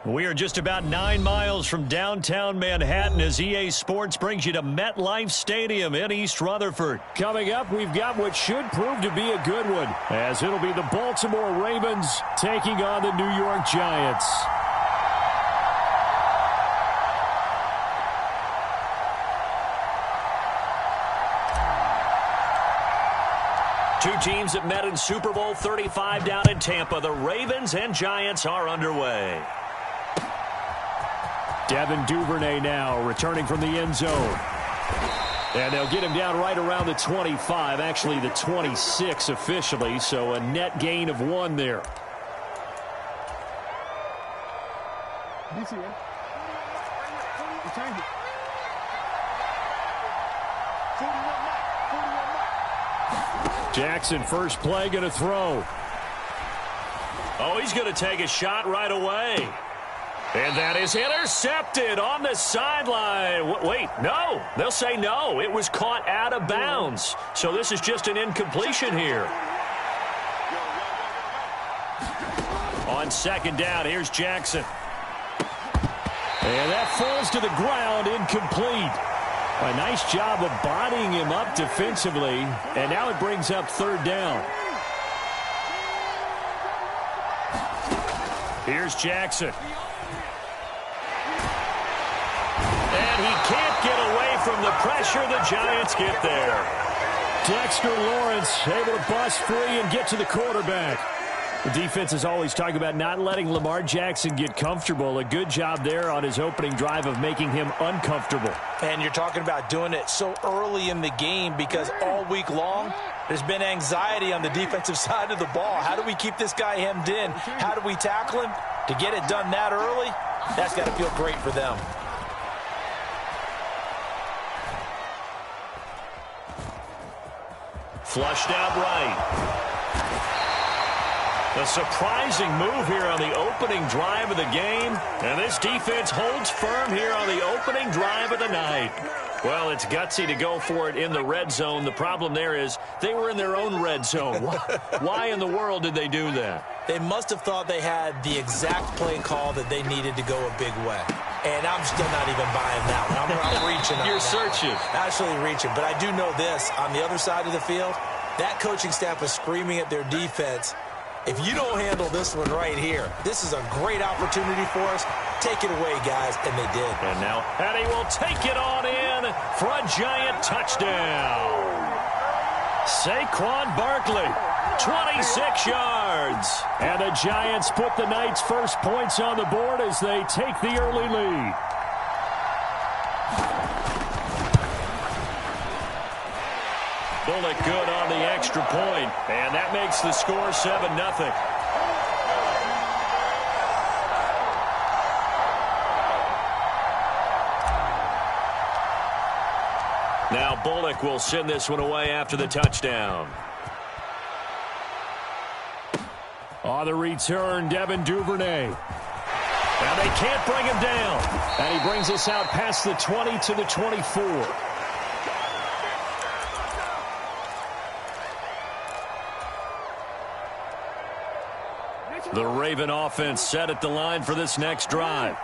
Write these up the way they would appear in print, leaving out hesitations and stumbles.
We are just about 9 miles from downtown Manhattan as EA Sports brings you to MetLife Stadium in East Rutherford. Coming up, we've got what should prove to be a good one, as it'll be the Baltimore Ravens taking on the New York Giants. Two teams that met in Super Bowl 35 down in Tampa. The Ravens and Giants are underway. Devin Duvernay now returning from the end zone. And they'll get him down right around the 25, actually the 26 officially, so a net gain of 1 there. Jackson, first play, going to throw. Oh, he's going to take a shot right away. And that is intercepted on the sideline. Wait, no. They'll say no. It was caught out of bounds. So this is just an incompletion here. On second down, here's Jackson. And that falls to the ground, incomplete. A nice job of bodying him up defensively. And now it brings up third down. Here's Jackson. And he can't get away from the pressure. The Giants get there. Dexter Lawrence able to bust free and get to the quarterback. The defense is always talking about not letting Lamar Jackson get comfortable. A good job there on his opening drive of making him uncomfortable. And you're talking about doing it so early in the game because all week long there's been anxiety on the defensive side of the ball. How do we keep this guy hemmed in? How do we tackle him? To get it done that early, that's got to feel great for them. Flushed out right. A surprising move here on the opening drive of the game. And this defense holds firm here on the opening drive of the night. Well, it's gutsy to go for it in the red zone. The problem there is they were in their own red zone. Why in the world did they do that? They must have thought they had the exact play call that they needed to go a big way. And I'm still not even buying that one. I'm reaching on You're that searching. one. Actually reaching. But I do know this. On the other side of the field, that coaching staff was screaming at their defense, if you don't handle this one right here, this is a great opportunity for us. Take it away, guys. And they did. And now, and he will take it on in for a Giant touchdown. Saquon Barkley, 26 yards. And the Giants put the night's first points on the board as they take the early lead. Bullock good on the extra point, and that makes the score 7-0. Now Bullock will send this one away after the touchdown. On the return, Devin Duvernay. Now they can't bring him down. And he brings us out past the 20 to the 24. The Raven offense set at the line for this next drive.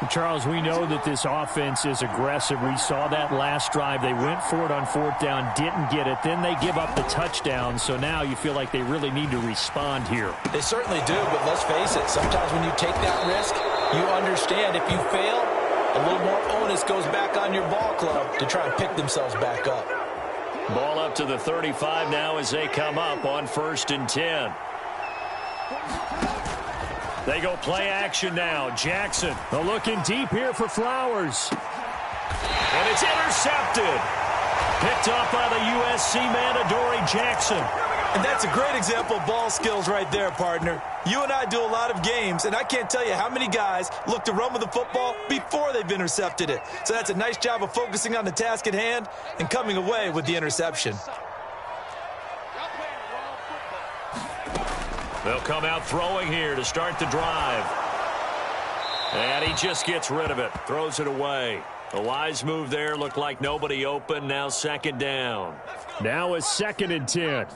Charles, we know that this offense is aggressive. We saw that last drive. They went for it on fourth down, didn't get it. Then they give up the touchdown. So now you feel like they really need to respond here. They certainly do, but let's face it. Sometimes when you take that risk, you understand if you fail, a little more onus goes back on your ball club to try and pick themselves back up. Ball up to the 35 now as they come up on 1st and 10. They go play action now. Jackson. They're looking deep here for Flowers. And it's intercepted. Picked off by the USC man, Adoree Jackson. And that's a great example of ball skills right there, partner. You and I do a lot of games, and I can't tell you how many guys look to run with the football before they've intercepted it. So that's a nice job of focusing on the task at hand and coming away with the interception. They'll come out throwing here to start the drive. And he just gets rid of it. Throws it away. A wise move there. Looked like nobody open. Now 2nd down. Now a 2nd and 10.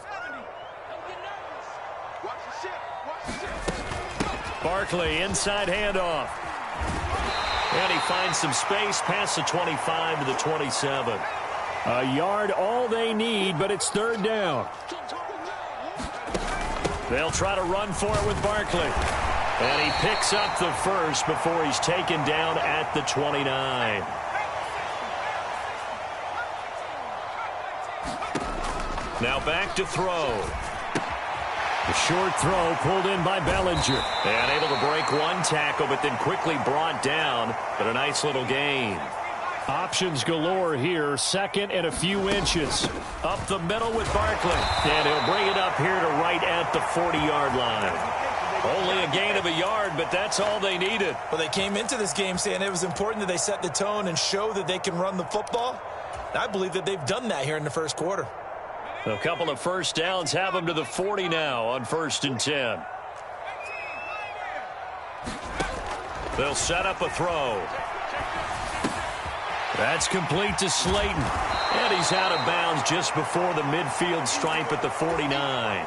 Barkley, inside handoff. And he finds some space past the 25 to the 27. A yard, all they need, but it's third down. They'll try to run for it with Barkley. And he picks up the first before he's taken down at the 29. Now back to throw. The short throw pulled in by Bellinger. And able to break one tackle, but then quickly brought down. But a nice little gain. Options galore here. Second and a few inches. Up the middle with Barkley. And he'll bring it up here to right at the 40-yard line. Only a gain of a yard, but that's all they needed. Well, they came into this game saying it was important that they set the tone and show that they can run the football. And I believe that they've done that here in the first quarter. A couple of first downs have them to the 40 now on 1st and 10. They'll set up a throw. That's complete to Slayton. And he's out of bounds just before the midfield stripe at the 49.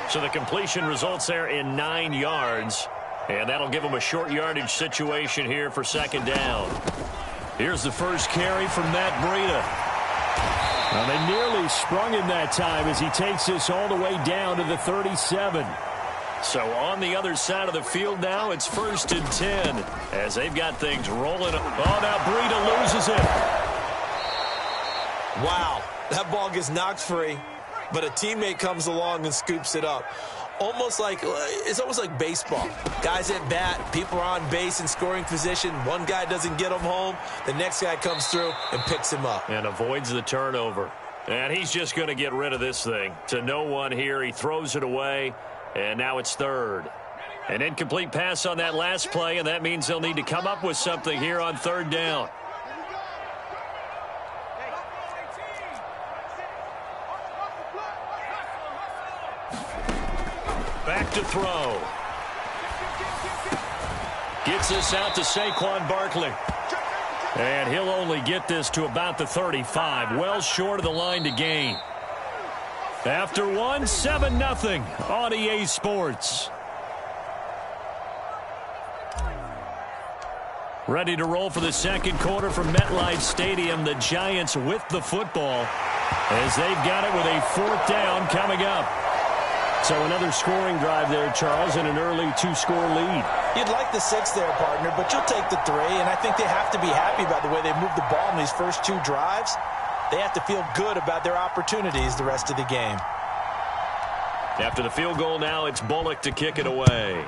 So the completion results there in 9 yards. And that'll give them a short yardage situation here for second down. Here's the first carry from Matt Breida. Well, they nearly sprung him that time as he takes this all the way down to the 37. So on the other side of the field now, it's 1st and 10 as they've got things rolling. Oh, now Breida loses it. Wow, that ball gets knocked free, but a teammate comes along and scoops it up. It's almost like baseball. Guys at bat, people are on base in scoring position. One guy doesn't get him home. The next guy comes through and picks him up. And avoids the turnover. And he's just going to get rid of this thing. To no one here. He throws it away. And now it's third. An incomplete pass on that last play, and that means they'll need to come up with something here on third down. Back to throw. Gets this out to Saquon Barkley. And he'll only get this to about the 35. Well short of the line to gain. After one, 7-0 on EA Sports. Ready to roll for the second quarter from MetLife Stadium. The Giants with the football as they've got it with a fourth down coming up. So another scoring drive there, Charles, and an early 2-score lead. You'd like the 6 there, partner, but you'll take the 3, and I think they have to be happy about the way they moved the ball in these first 2 drives. They have to feel good about their opportunities the rest of the game. After the field goal now, it's Bullock to kick it away.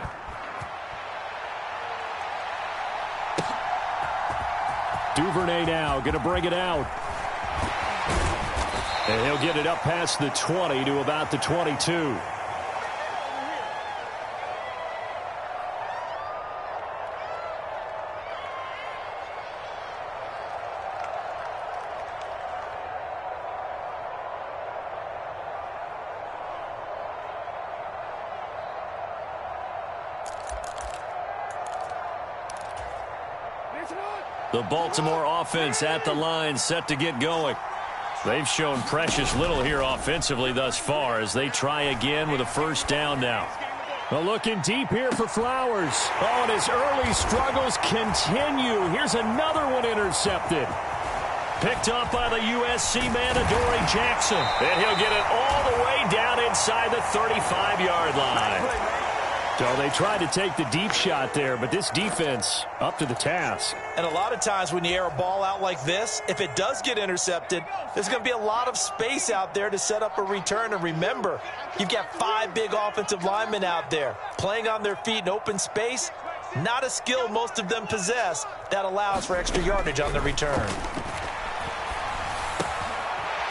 Duvernay now going to bring it out. And he'll get it up past the 20 to about the 22. The Baltimore offense at the line, set to get going. They've shown precious little here offensively thus far as they try again with a first down now. Well, looking deep here for Flowers. Oh, and his early struggles continue. Here's another one intercepted. Picked up by the USC man, Adoree Jackson. And he'll get it all the way down inside the 35-yard line. So they tried to take the deep shot there, but this defense up to the task. And a lot of times when you air a ball out like this, if it does get intercepted, there's going to be a lot of space out there to set up a return. And remember, you've got 5 big offensive linemen out there playing on their feet in open space. Not a skill most of them possess that allows for extra yardage on the return.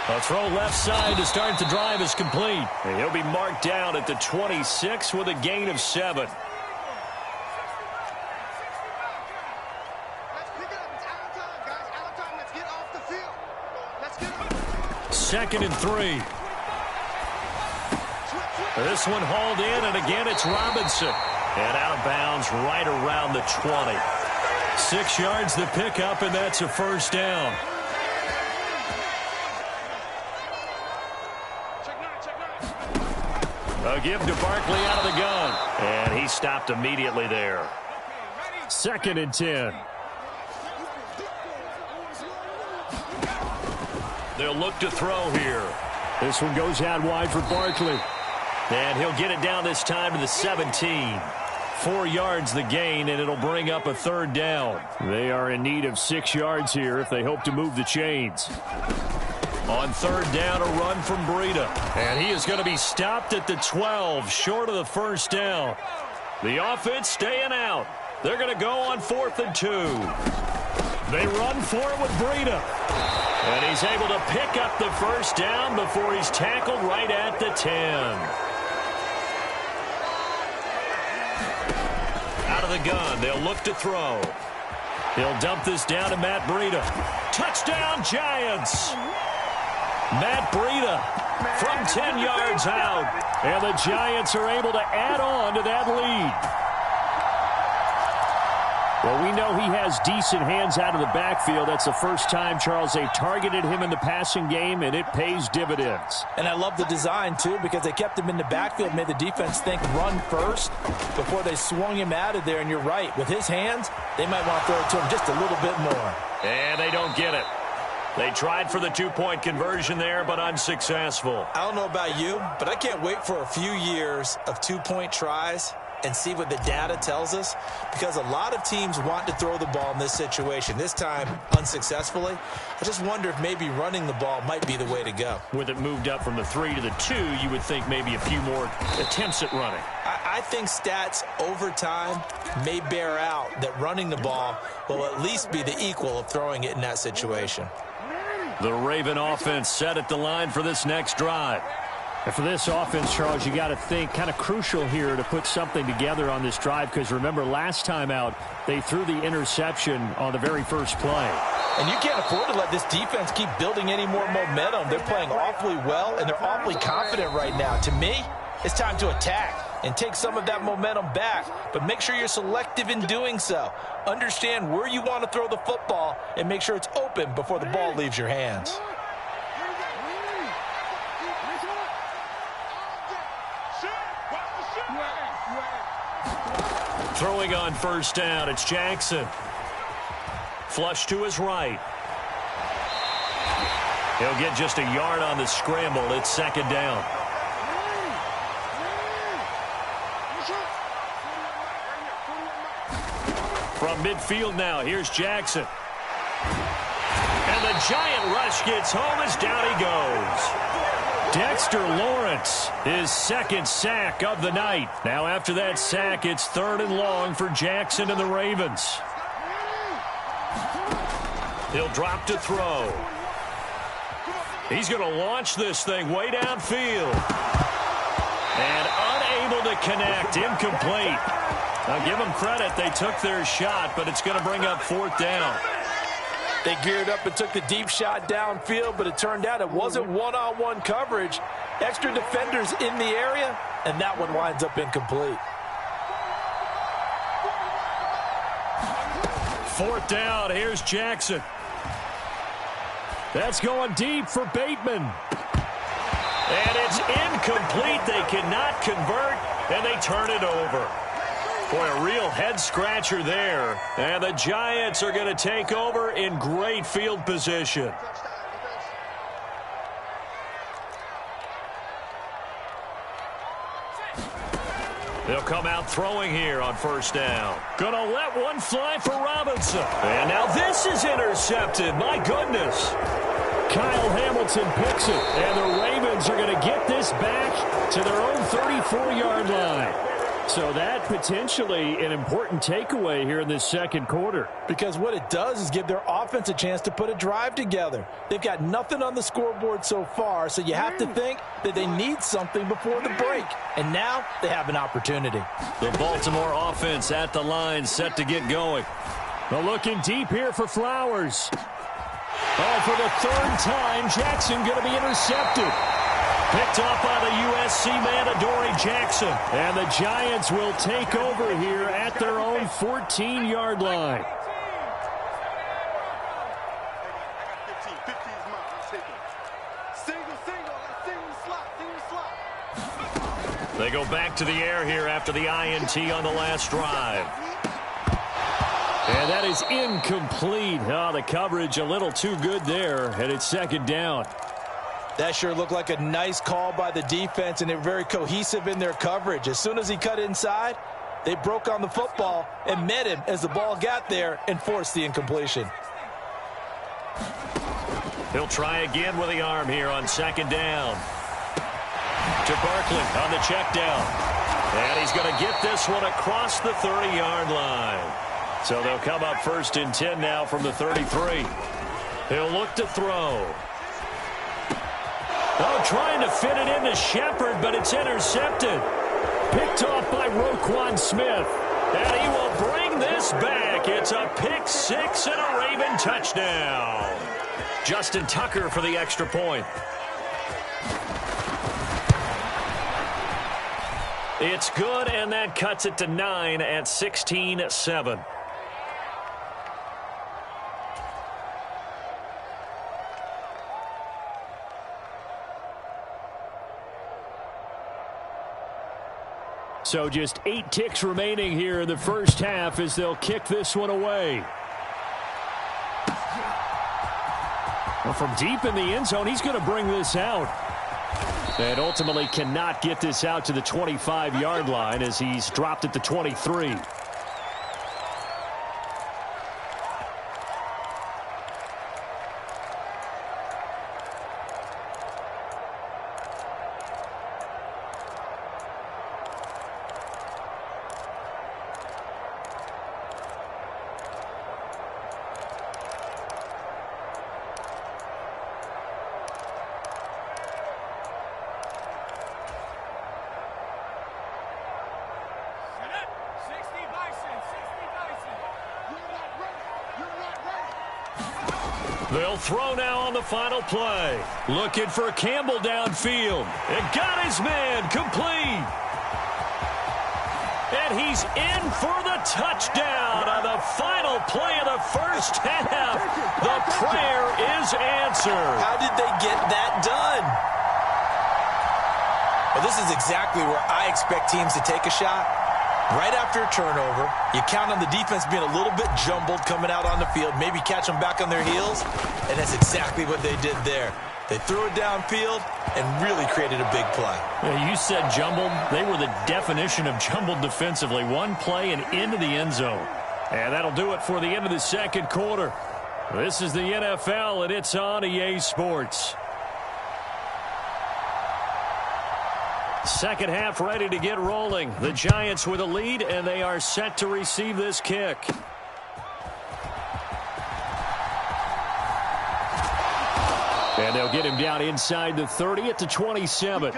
A throw left side to start the drive is complete. And he'll be marked down at the 26 with a gain of 7. Second and 3. This one hauled in, and again it's Robinson. And out of bounds right around the 20. 6 yards the pickup, and that's a first down. A give to Barkley out of the gun. And he stopped immediately there. 2nd and 10. They'll look to throw here. This one goes out wide for Barkley. And he'll get it down this time to the 17. 4 yards the gain, and it'll bring up a 3rd down. They are in need of 6 yards here if they hope to move the chains. On 3rd down, a run from Breida. And he is going to be stopped at the 12, short of the 1st down. The offense staying out. They're going to go on 4th and 2. They run for it with Breida. And he's able to pick up the 1st down before he's tackled right at the 10. Out of the gun, they'll look to throw. He'll dump this down to Matt Breida. Touchdown, Giants! Matt Breida from 10 yards out. And the Giants are able to add on to that lead. Well, we know he has decent hands out of the backfield. That's the first time, Charles, they've targeted him in the passing game, and it pays dividends. And I love the design, too, because they kept him in the backfield, made the defense think run first before they swung him out of there. And you're right. With his hands, they might want to throw it to him just a little bit more. And they don't get it. They tried for the 2-point conversion there, but unsuccessful. I don't know about you, but I can't wait for a few years of 2-point tries and see what the data tells us, because a lot of teams want to throw the ball in this situation, this time unsuccessfully. I just wonder if maybe running the ball might be the way to go. With it moved up from the 3 to the 2, you would think maybe a few more attempts at running. I think stats over time may bear out that running the ball will at least be the equal of throwing it in that situation. The Raven offense set at the line for this next drive. And for this offense, Charles, you got to think kind of crucial here to put something together on this drive, because remember last time out they threw the interception on the very first play. And you can't afford to let this defense keep building any more momentum. They're playing awfully well, and they're awfully confident right now. To me, it's time to attack and take some of that momentum back, but make sure you're selective in doing so. Understand where you want to throw the football and make sure it's open before the ball leaves your hands. Throwing on 1st down, it's Jackson. Flush to his right. He'll get just a yard on the scramble. It's 2nd down. From midfield now, here's Jackson. And the giant rush gets home as down he goes. Dexter Lawrence, his 2nd sack of the night. Now after that sack, it's 3rd and long for Jackson and the Ravens. He'll drop to throw. He's going to launch this thing way downfield. And unable to connect, incomplete. Now give them credit, they took their shot, but it's going to bring up 4th down. They geared up and took the deep shot downfield, but it turned out it wasn't one-on-one coverage. Extra defenders in the area, and that one winds up incomplete. 4th down, here's Jackson. That's going deep for Bateman. And it's incomplete. They cannot convert, and they turn it over. Boy, a real head-scratcher there. And the Giants are going to take over in great field position. They'll come out throwing here on 1st down. Gonna let one fly for Robinson. And now this is intercepted. My goodness. Kyle Hamilton picks it. And the Ravens are going to get this back to their own 34-yard line. So that potentially an important takeaway here in this 2nd quarter. Because what it does is give their offense a chance to put a drive together. They've got nothing on the scoreboard so far, so you have to think that they need something before the break. And now they have an opportunity. The Baltimore offense at the line, set to get going. Well, looking deep here for Flowers. Oh, for the 3rd time, Jackson going to be intercepted. Picked up by the USC man, Adoree Jackson. And the Giants will take over here at their own 14-yard line. They go back to the air here after the INT on the last drive. And that is incomplete. Oh, the coverage a little too good there, and it's second down. That sure looked like a nice call by the defense, and they were very cohesive in their coverage. As soon as he cut inside, they broke on the football and met him as the ball got there and forced the incompletion. He'll try again with the arm here on second down. To Barkley on the check down. And he's going to get this one across the 30-yard line. So they'll come up first and 10 now from the 33. He'll look to throw. Oh, trying to fit it into Shepard, but it's intercepted. Picked off by Roquan Smith. And he will bring this back. It's a pick six and a Raven touchdown. Justin Tucker for the extra point. It's good, and that cuts it to 9 at 16-7. So just 8 ticks remaining here in the first half as they'll kick this one away. Well, from deep in the end zone, he's going to bring this out. And ultimately cannot get this out to the 25-yard line as he's dropped at the 23. They'll throw now on the final play. Looking for Campbell downfield. And got his man complete. And he's in for the touchdown on the final play of the first half. The prayer is answered. How did they get that done? Well, this is exactly where I expect teams to take a shot. Right after a turnover, you count on the defense being a little bit jumbled coming out on the field, maybe catch them back on their heels, and that's exactly what they did there. They threw it downfield and really created a big play. Yeah, you said jumbled. They were the definition of jumbled defensively. One play and into the end zone. And that'll do it for the end of the second quarter. This is the NFL, and it's on EA Sports. Second half ready to get rolling. The Giants with a lead, and they are set to receive this kick. And they'll get him down inside the 30 at the 27.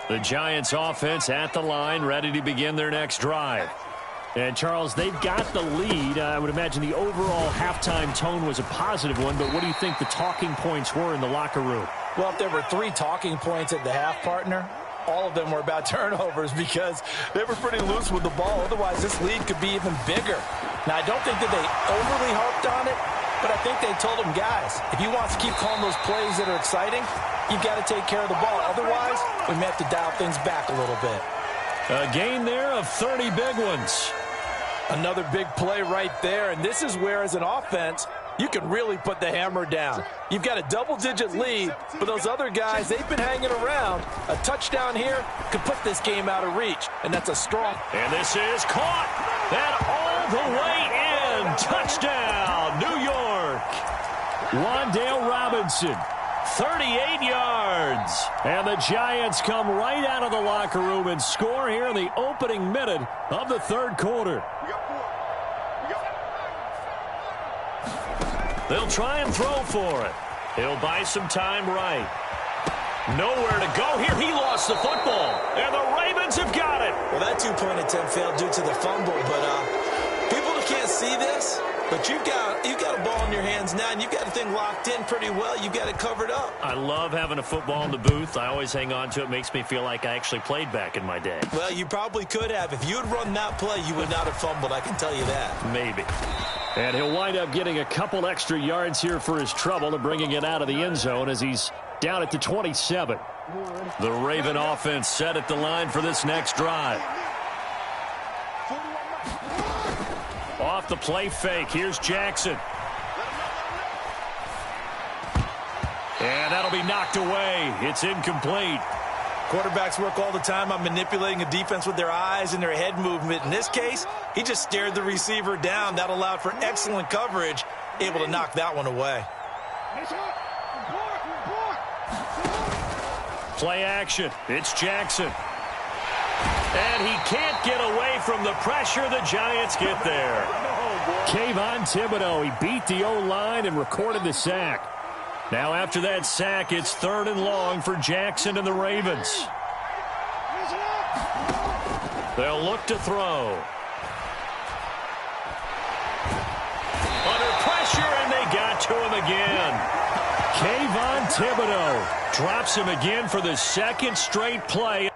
The Giants offense at the line, ready to begin their next drive. And, Charles, they've got the lead. I would imagine the overall halftime tone was a positive one, but what do you think the talking points were in the locker room? Well, if there were 3 talking points at the half, partner, all of them were about turnovers because they were pretty loose with the ball. Otherwise, this lead could be even bigger. Now, I don't think that they overly harped on it, but I think they told them, guys, if you want to keep calling those plays that are exciting, you've got to take care of the ball. Otherwise, we may have to dial things back a little bit. A gain there of 30 big ones. Another big play right there, and this is where, as an offense, you can really put the hammer down. You've got a double-digit lead, but those other guys, they've been hanging around. A touchdown here could put this game out of reach, and that's a strong. And this is caught, and all the way in. Touchdown, New York. Wan'Dale Robinson, 38 yards. And the Giants come right out of the locker room and score here in the opening minute of the third quarter. They'll try and throw for it. He'll buy some time right. Nowhere to go here. He lost the football, and the Ravens have got it. Well, that two-point attempt failed due to the fumble, but people can't see this. But you've got a ball in your hands now, and you've got the thing locked in pretty well. You've got it covered up. I love having a football in the booth. I always hang on to it. Makes me feel like I actually played back in my day. Well, you probably could have. If you had run that play, you would not have fumbled. I can tell you that. Maybe. And he'll wind up getting a couple extra yards here for his trouble and bringing it out of the end zone as he's down at the 27. The Raven offense set at the line for this next drive. Off the play fake, here's Jackson. And that'll be knocked away. It's incomplete. Quarterbacks work all the time on manipulating a defense with their eyes and their head movement. In this case, he just stared the receiver down. That allowed for excellent coverage, able to knock that one away. Play action. It's Jackson. And he can't get away from the pressure. The Giants get there. Kayvon Thibodeau, he beat the O-line and recorded the sack. Now after that sack, it's 3rd and long for Jackson and the Ravens. They'll look to throw. Under pressure, and they got to him again. Kayvon Thibodeau drops him again for the second straight play.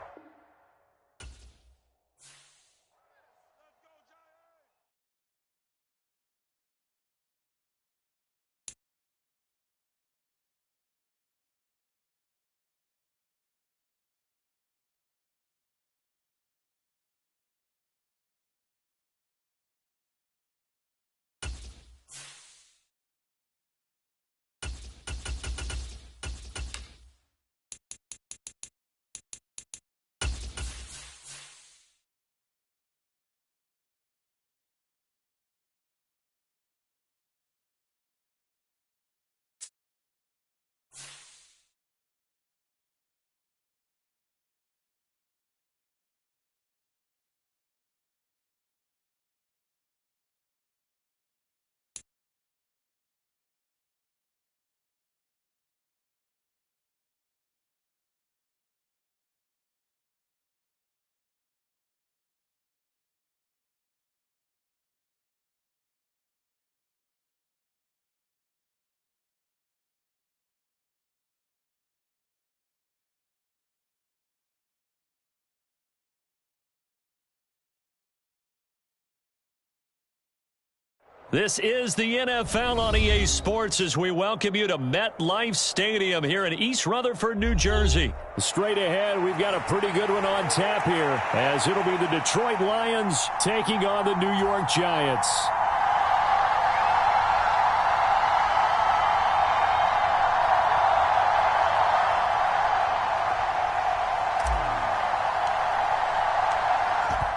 This is the NFL on EA Sports as we welcome you to MetLife Stadium here in East Rutherford, New Jersey. Straight ahead, we've got a pretty good one on tap here as it'll be the Detroit Lions taking on the New York Giants.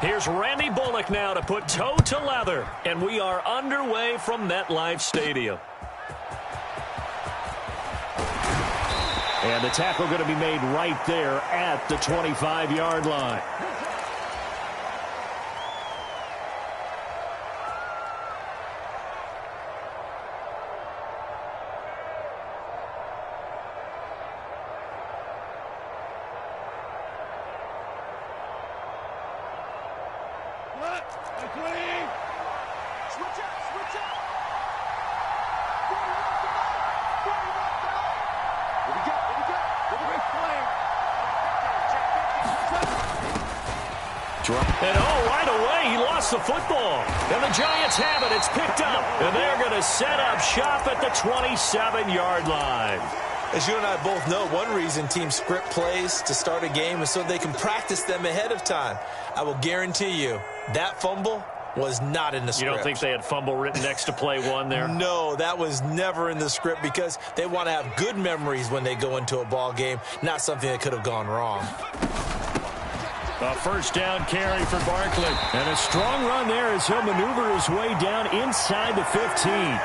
Here's Randy Bullock now to put toe to leather, and we are underway from MetLife Stadium. And the tackle going to be made right there at the 25-yard line. And right away, he lost the football. And the Giants have it. It's picked up. And they're going to set up shop at the 27-yard line. As you and I both know, one reason teams script plays to start a game is so they can practice them ahead of time. I will guarantee you that fumble was not in the script. You don't think they had fumble written next to play one there? No, that was never in the script because they want to have good memories when they go into a ball game, not something that could have gone wrong. A first down carry for Barkley. And a strong run there as he'll maneuver his way down inside the 15.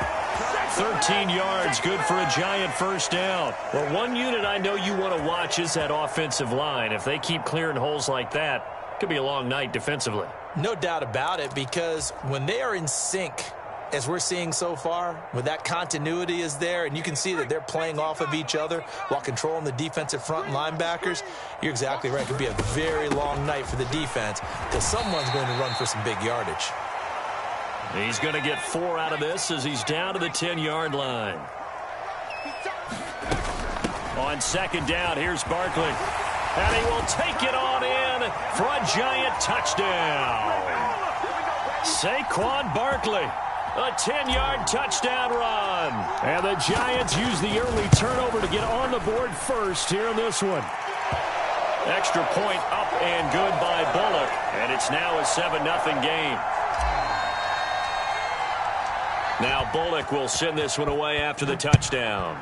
13 yards, good for a Giant first down. Well, one unit I know you want to watch is that offensive line. If they keep clearing holes like that, it could be a long night defensively. No doubt about it, because when they are in sync, as we're seeing so far, when that continuity is there, and you can see that they're playing off of each other while controlling the defensive front and linebackers, you're exactly right. It could be a very long night for the defense because someone's going to run for some big yardage. He's going to get 4 out of this as he's down to the 10-yard line. On second down, here's Barkley. And he will take it on in for a Giant touchdown. Saquon Barkley A 10-yard touchdown run. And the Giants use the early turnover to get on the board first here in this one. Extra point up and good by Bullock. And it's now a 7-0 game. Now Bullock will send this one away after the touchdown.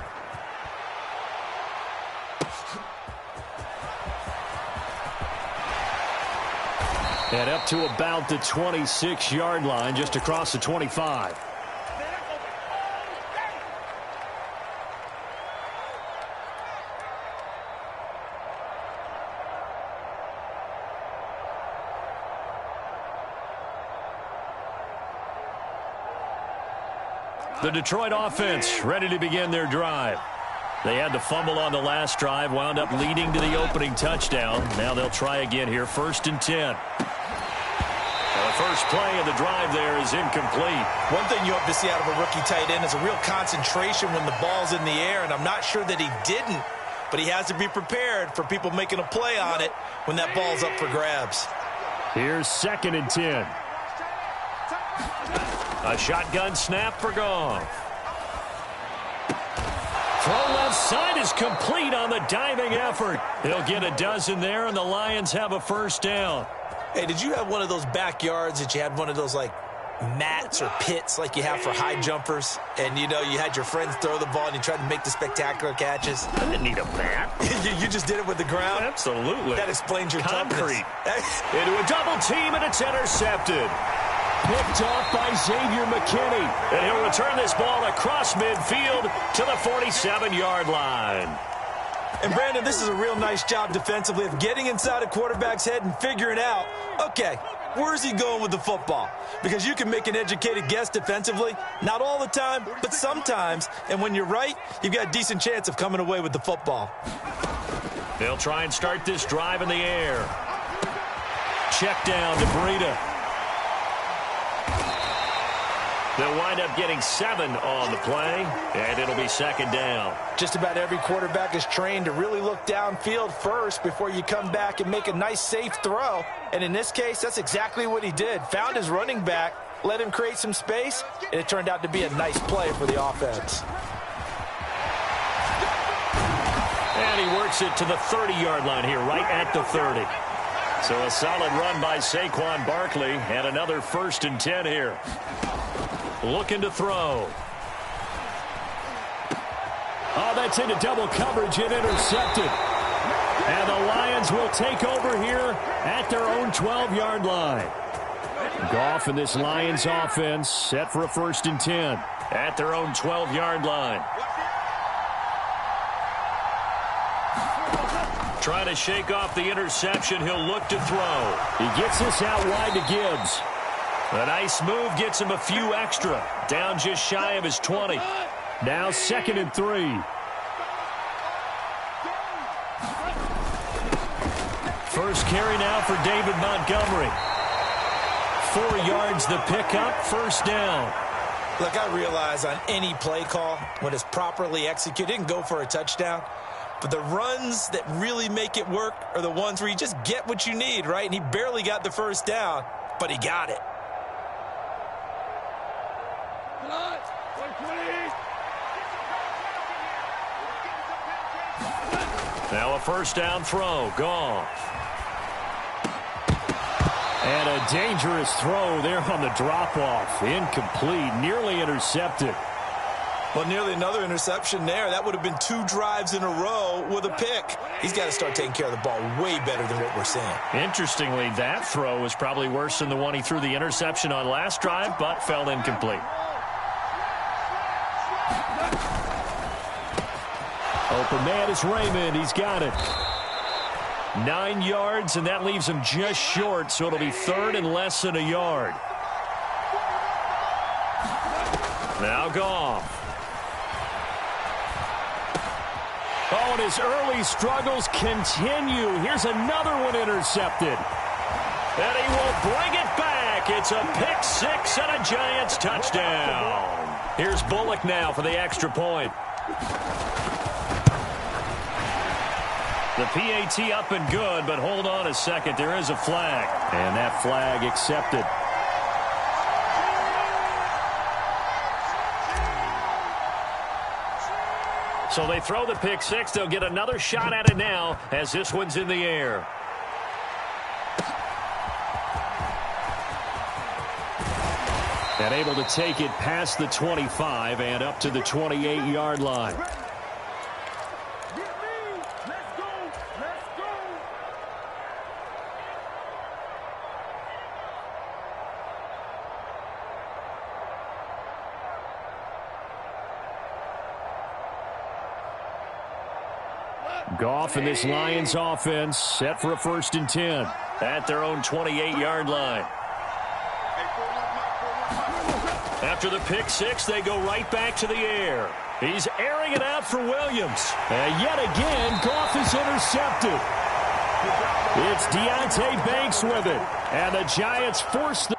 And up to about the 26-yard line, just across the 25. The Detroit offense ready to begin their drive. They had the fumble on the last drive, wound up leading to the opening touchdown. Now they'll try again here, 1st and 10. The first play of the drive there is incomplete. One thing you hope to see out of a rookie tight end is a real concentration when the ball's in the air, and I'm not sure that he didn't, but he has to be prepared for people making a play on it when that ball's up for grabs. Here's 2nd and 10. A shotgun snap for Goff. Throw left side is complete on the diving effort. He'll get a dozen there, and the Lions have a first down. Hey, did you have one of those backyards that you had one of those, like, mats or pits like you have for high jumpers? And, you know, you had your friends throw the ball and you tried to make the spectacular catches? I didn't need a mat. You just did it with the ground? Absolutely. That explains your concrete. Into a double team, and it's intercepted. Picked off by Xavier McKinney. And he'll return this ball across midfield to the 47-yard line. And, Brandon, this is a real nice job defensively of getting inside a quarterback's head and figuring out, okay, where's he going with the football? Because you can make an educated guess defensively, not all the time, but sometimes. And when you're right, you've got a decent chance of coming away with the football. They'll try and start this drive in the air. Check down to Breida. They'll wind up getting 7 on the play, and it'll be 2nd down. Just about every quarterback is trained to really look downfield first before you come back and make a nice, safe throw. And in this case, that's exactly what he did. Found his running back, let him create some space, and it turned out to be a nice play for the offense. And he works it to the 30-yard line here, right at the 30. So a solid run by Saquon Barkley, and another 1st and 10 here. Looking to throw. Oh, that's into double coverage and intercepted. And the Lions will take over here at their own 12-yard line. Goff and this Lions offense set for a 1st and 10. At their own 12-yard line. Trying to shake off the interception. He'll look to throw. He gets this out wide to Gibbs. A nice move gets him a few extra. Down just shy of his 20. Now 2nd and 3. First carry now for David Montgomery. 4 yards the pickup, 1st down. Look, I realize on any play call, when it's properly executed, it can go for a touchdown. But the runs that really make it work are the ones where you just get what you need, right? And he barely got the 1st down, but he got it. Now a 1st down throw. Goff. And a dangerous throw there on the drop-off. Incomplete, nearly intercepted. Well, nearly another interception there. That would have been 2 drives in a row with a pick. He's got to start taking care of the ball way better than what we're seeing. Interestingly, that throw was probably worse than the one he threw the interception on last drive, but fell incomplete. Open man is Raymond. He's got it. 9 yards, and that leaves him just short, so it'll be 3rd and less than a yard. Now Goff. Oh, and his early struggles continue. Here's another one intercepted. And he will bring it back. It's a pick 6 and a Giants touchdown. Here's Bullock now for the extra point. The PAT up and good, but hold on a second. There is a flag. And that flag accepted. So they throw the pick six. They'll get another shot at it now as this one's in the air. And able to take it past the 25 and up to the 28-yard line. Goff and this Lions offense set for a 1st and 10. At their own 28-yard line. After the pick six, they go right back to the air. He's airing it out for Williams. And yet again, Goff is intercepted. It's Deontay Banks with it. And the Giants force the...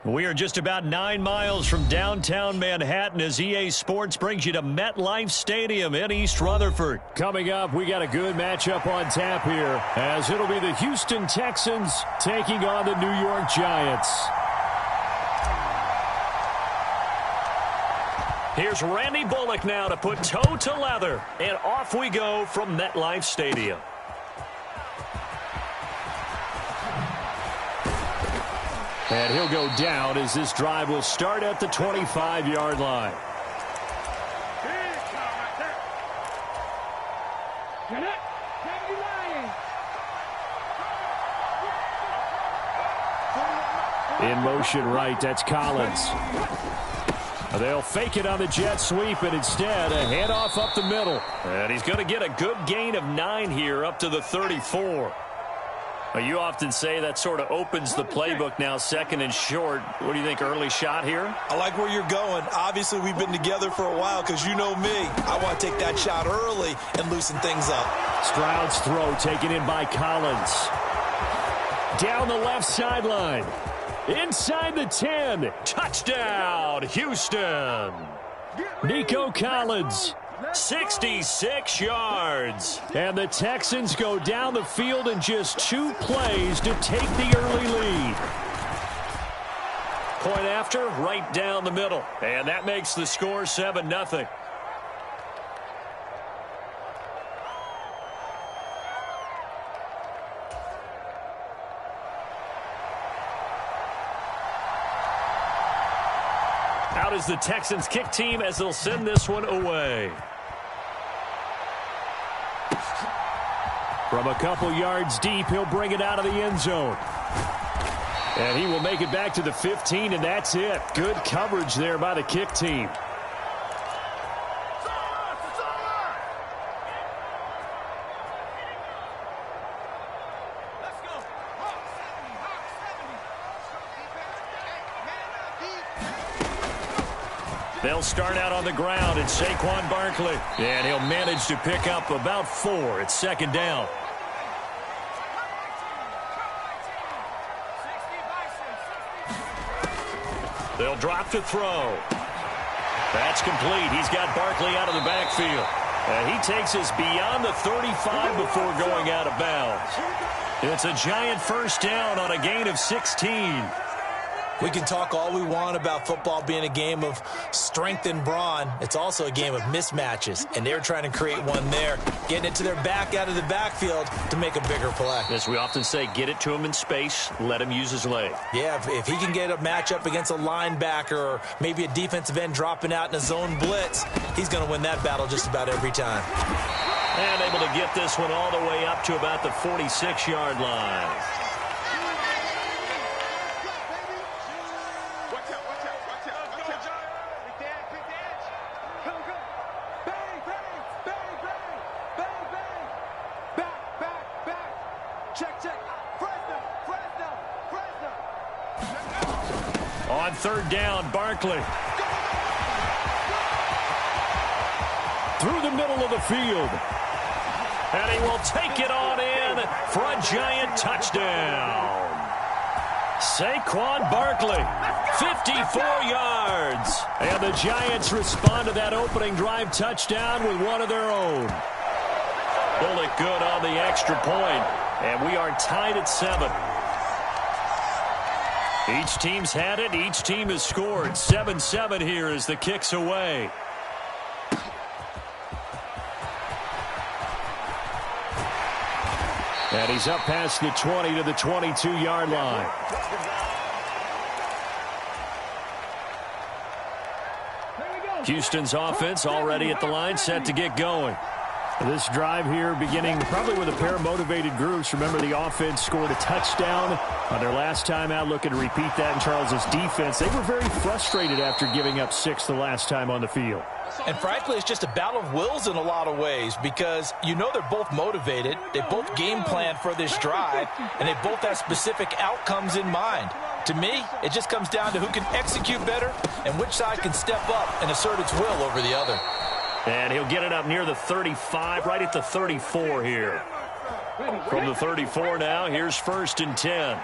We are just about 9 miles from downtown Manhattan as EA Sports brings you to MetLife Stadium in East Rutherford. Coming up, we got a good matchup on tap here as it'll be the Houston Texans taking on the New York Giants. Here's Randy Bullock now to put toe to leather, and off we go from MetLife Stadium. And he'll go down as this drive will start at the 25-yard line. In motion right, that's Collins. They'll fake it on the jet sweep, and instead a handoff up the middle. And he's going to get a good gain of 9 here up to the 34. You often say that sort of opens the playbook now, 2nd and short. What do you think, early shot here? I like where you're going. Obviously, we've been together for a while because you know me. I want to take that shot early and loosen things up. Stroud's throw taken in by Collins. Down the left sideline. Inside the 10. Touchdown, Houston. Nico Collins. 66 yards. And the Texans go down the field in just 2 plays to take the early lead. Point after, right down the middle. And that makes the score 7-0. Out is the Texans kick team as they'll send this one away. From a couple yards deep, he'll bring it out of the end zone. And he will make it back to the 15, and that's it. Good coverage there by the kick team. They'll start out on the ground, and Saquon Barkley. And he'll manage to pick up about 4. It's 2nd down. They'll drop to throw. That's complete. He's got Barkley out of the backfield. And he takes us beyond the 35 before going out of bounds. It's a giant 1st down on a gain of 16. We can talk all we want about football being a game of strength and brawn. It's also a game of mismatches, and they're trying to create one there, getting it to their back out of the backfield to make a bigger play. As we often say, get it to him in space, let him use his leg. Yeah, if he can get a matchup against a linebacker or maybe a defensive end dropping out in a zone blitz, he's going to win that battle just about every time. And able to get this one all the way up to about the 46-yard line. On third down, Barkley. Through the middle of the field. And he will take it on in for a giant touchdown. Saquon Barkley, 54 yards. And the Giants respond to that opening drive touchdown with one of their own. Pulled it good on the extra point. And we are tied at 7. Each team's had it. Each team has scored. 7-7 here as the kick's away. And he's up past the 20 to the 22-yard line. Houston's offense already at the line, set to get going. This drive here beginning probably with a pair of motivated groups. Remember, the offense scored a touchdown on their last time out. Looking to repeat that in Charles's defense. They were very frustrated after giving up 6 the last time on the field. And frankly, it's just a battle of wills in a lot of ways because you know they're both motivated. They both game plan for this drive, and they both have specific outcomes in mind. To me, it just comes down to who can execute better and which side can step up and assert its will over the other. And he'll get it up near the 35, right at the 34 here. From the 34 now, here's 1st and 10.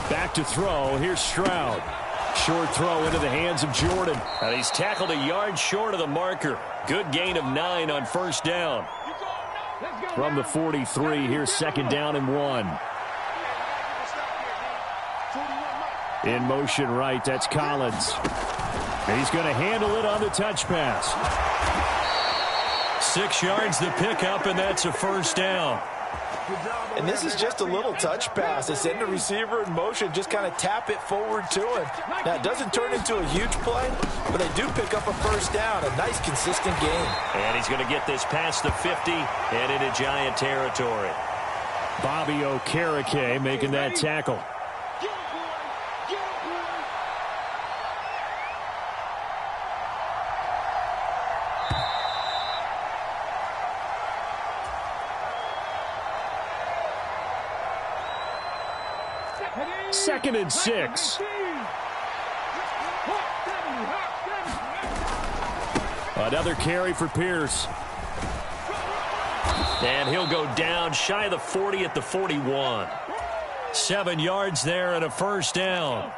Back to throw. Here's Stroud. Short throw into the hands of Jordan. And he's tackled a yard short of the marker. Good gain of 9 on 1st down. From the 43, here's 2nd down and 1. In motion right, that's Collins. He's going to handle it on the touch pass. 6 yards the pickup, and that's a 1st down. And this is just a little touch pass. They send the receiver in motion, just kind of tap it forward to him. Now, it doesn't turn into a huge play, but they do pick up a 1st down, a nice, consistent gain. And he's going to get this past the 50 and into Giant territory. Bobby Okereke making that tackle. Second and 6. Another carry for Pierce. And he'll go down shy of the 40 at the 41. 7 yards there and a 1st down.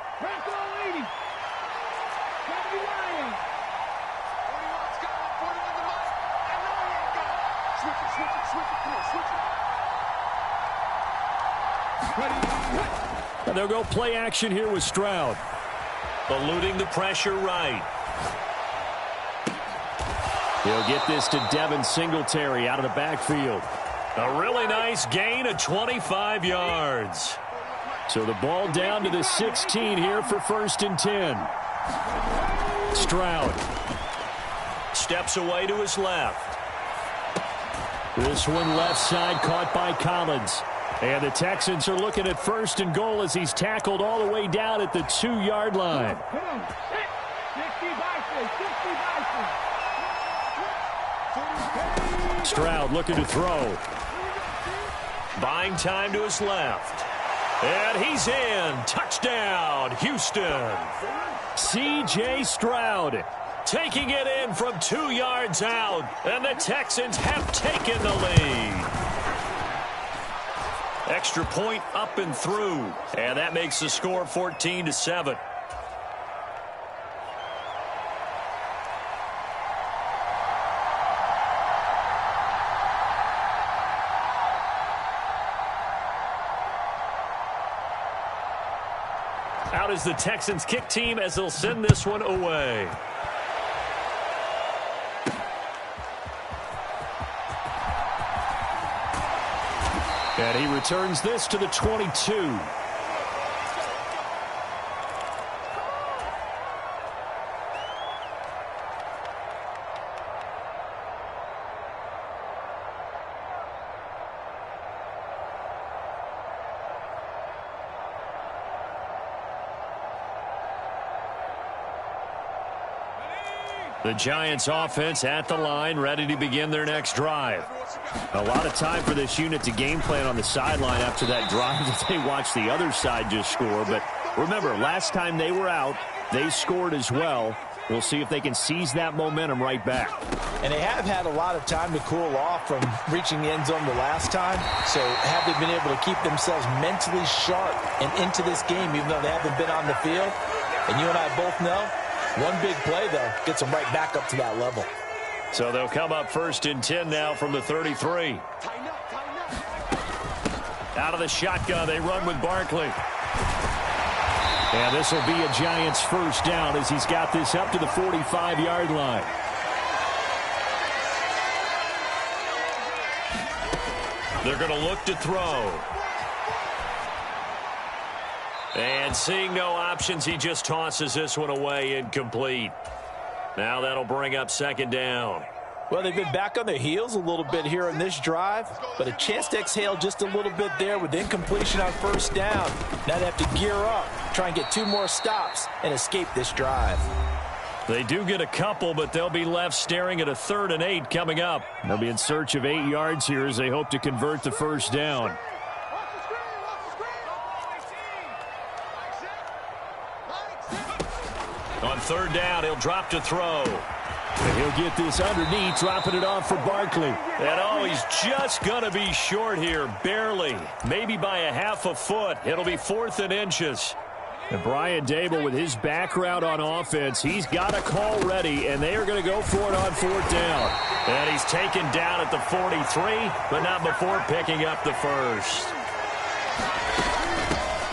And they'll go play action here with Stroud. Eluding the pressure right. He'll get this to Devin Singletary out of the backfield. A really nice gain of 25 yards. So the ball down to the 16 here for 1st and 10. Stroud. Steps away to his left. This one left side caught by Collins. And the Texans are looking at 1st and goal as he's tackled all the way down at the 2-yard line. Stroud looking to throw. Buying time to his left. And he's in. Touchdown, Houston. C.J. Stroud taking it in from 2 yards out. And the Texans have taken the lead. Extra point up and through. And that makes the score 14-7. Out is the Texans kick team as they'll send this one away. And he returns this to the 22. The Giants offense at the line, ready to begin their next drive. A lot of time for this unit to game plan on the sideline after that drive that they watched the other side just score. But remember, last time they were out, they scored as well. We'll see if they can seize that momentum right back. And they have had a lot of time to cool off from reaching the end zone the last time. So have they been able to keep themselves mentally sharp and into this game even though they haven't been on the field? And you and I both know, one big play, though, gets them right back up to that level. So they'll come up 1st and 10 now from the 33. Out of the shotgun, they run with Barkley. And this will be a Giants first down as he's got this up to the 45-yard line. They're going to look to throw. And seeing no options, he just tosses this one away, incomplete. Now that'll bring up 2nd down. Well, they've been back on their heels a little bit here in this drive, but a chance to exhale just a little bit there with incompletion on 1st down. Now they have to gear up, try and get 2 more stops, and escape this drive. They do get a couple, but they'll be left staring at a 3rd and 8 coming up. They'll be in search of 8 yards here as they hope to convert the 1st down. On 3rd down, he'll drop to throw. And he'll get this underneath, dropping it off for Barkley. And oh, he's just going to be short here, barely. Maybe by a half a foot. It'll be 4th and inches. And Brian Dable, with his background on offense, he's got a call ready, and they are going to go for it on 4th down. And he's taken down at the 43, but not before picking up the 1st.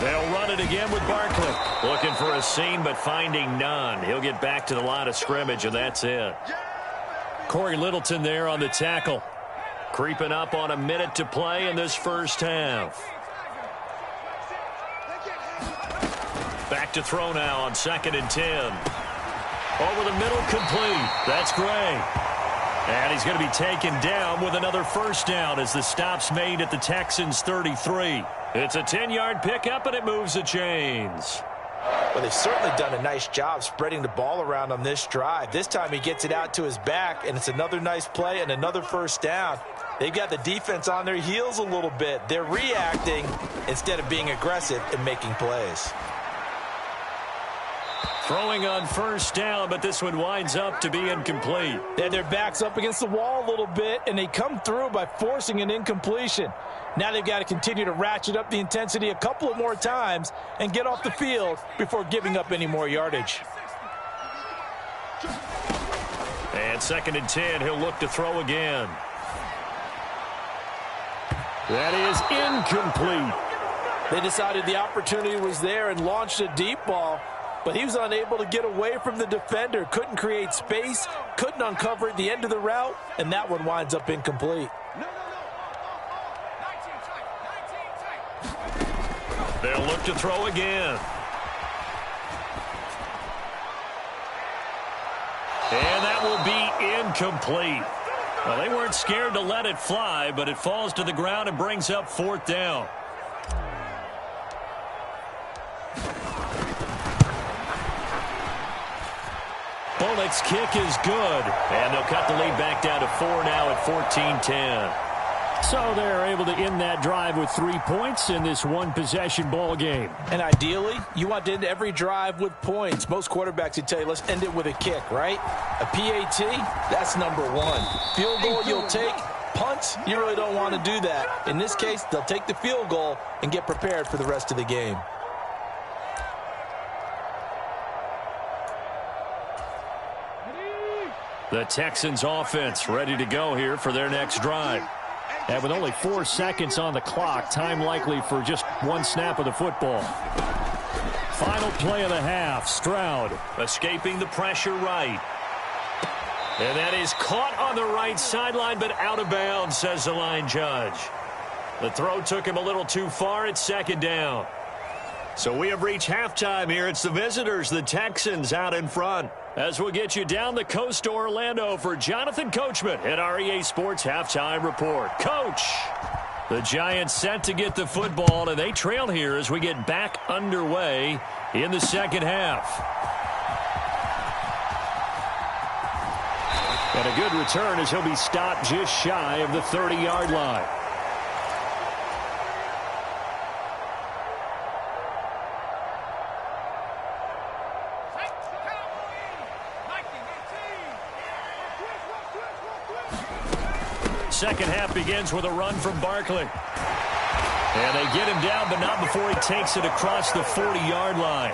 They'll run it again with Barkley. Looking for a seam, but finding none. He'll get back to the line of scrimmage, and that's it. Corey Littleton there on the tackle. Creeping up on a minute to play in this first half. Back to throw now on 2nd and 10. Over the middle, complete. That's Cray. And he's going to be taken down with another 1st down as the stop's made at the Texans' 33. It's a 10-yard pickup, and it moves the chains. Well, they've certainly done a nice job spreading the ball around on this drive. This time he gets it out to his back, and it's another nice play and another 1st down. They've got the defense on their heels a little bit. They're reacting instead of being aggressive and making plays. Throwing on 1st down, but this one winds up to be incomplete. They had their backs up against the wall a little bit, and they come through by forcing an incompletion. Now they've got to continue to ratchet up the intensity a couple of more times and get off the field before giving up any more yardage. And 2nd and 10, he'll look to throw again. That is incomplete. They decided the opportunity was there and launched a deep ball, but he was unable to get away from the defender, couldn't create space, couldn't uncover at the end of the route, and that one winds up incomplete. They'll look to throw again. And that will be incomplete. Well, they weren't scared to let it fly, but it falls to the ground and brings up 4th down. Bullock's kick is good. And they'll cut the lead back down to 4 now at 14-10. So they're able to end that drive with 3 points in this one-possession ball game. And ideally, you want to end every drive with points. Most quarterbacks would tell you, let's end it with a kick, right? A PAT, that's number 1. Field goal you'll take. Punts, you really don't want to do that. In this case, they'll take the field goal and get prepared for the rest of the game. The Texans offense ready to go here for their next drive. And with only 4 seconds on the clock, time likely for just 1 snap of the football. Final play of the half. Stroud escaping the pressure right. And that is caught on the right sideline, but out of bounds, says the line judge. The throw took him a little too far. It's second down. So we have reached halftime here. It's the visitors, the Texans, out in front. As we'll get you down the coast to Orlando for Jonathan Coachman at our EA Sports Halftime Report. Coach, the Giants set to get the football, and they trail here as we get back underway in the second half. And a good return as he'll be stopped just shy of the 30-yard line. Second half begins with a run from Barkley. And they get him down, but not before he takes it across the 40-yard line.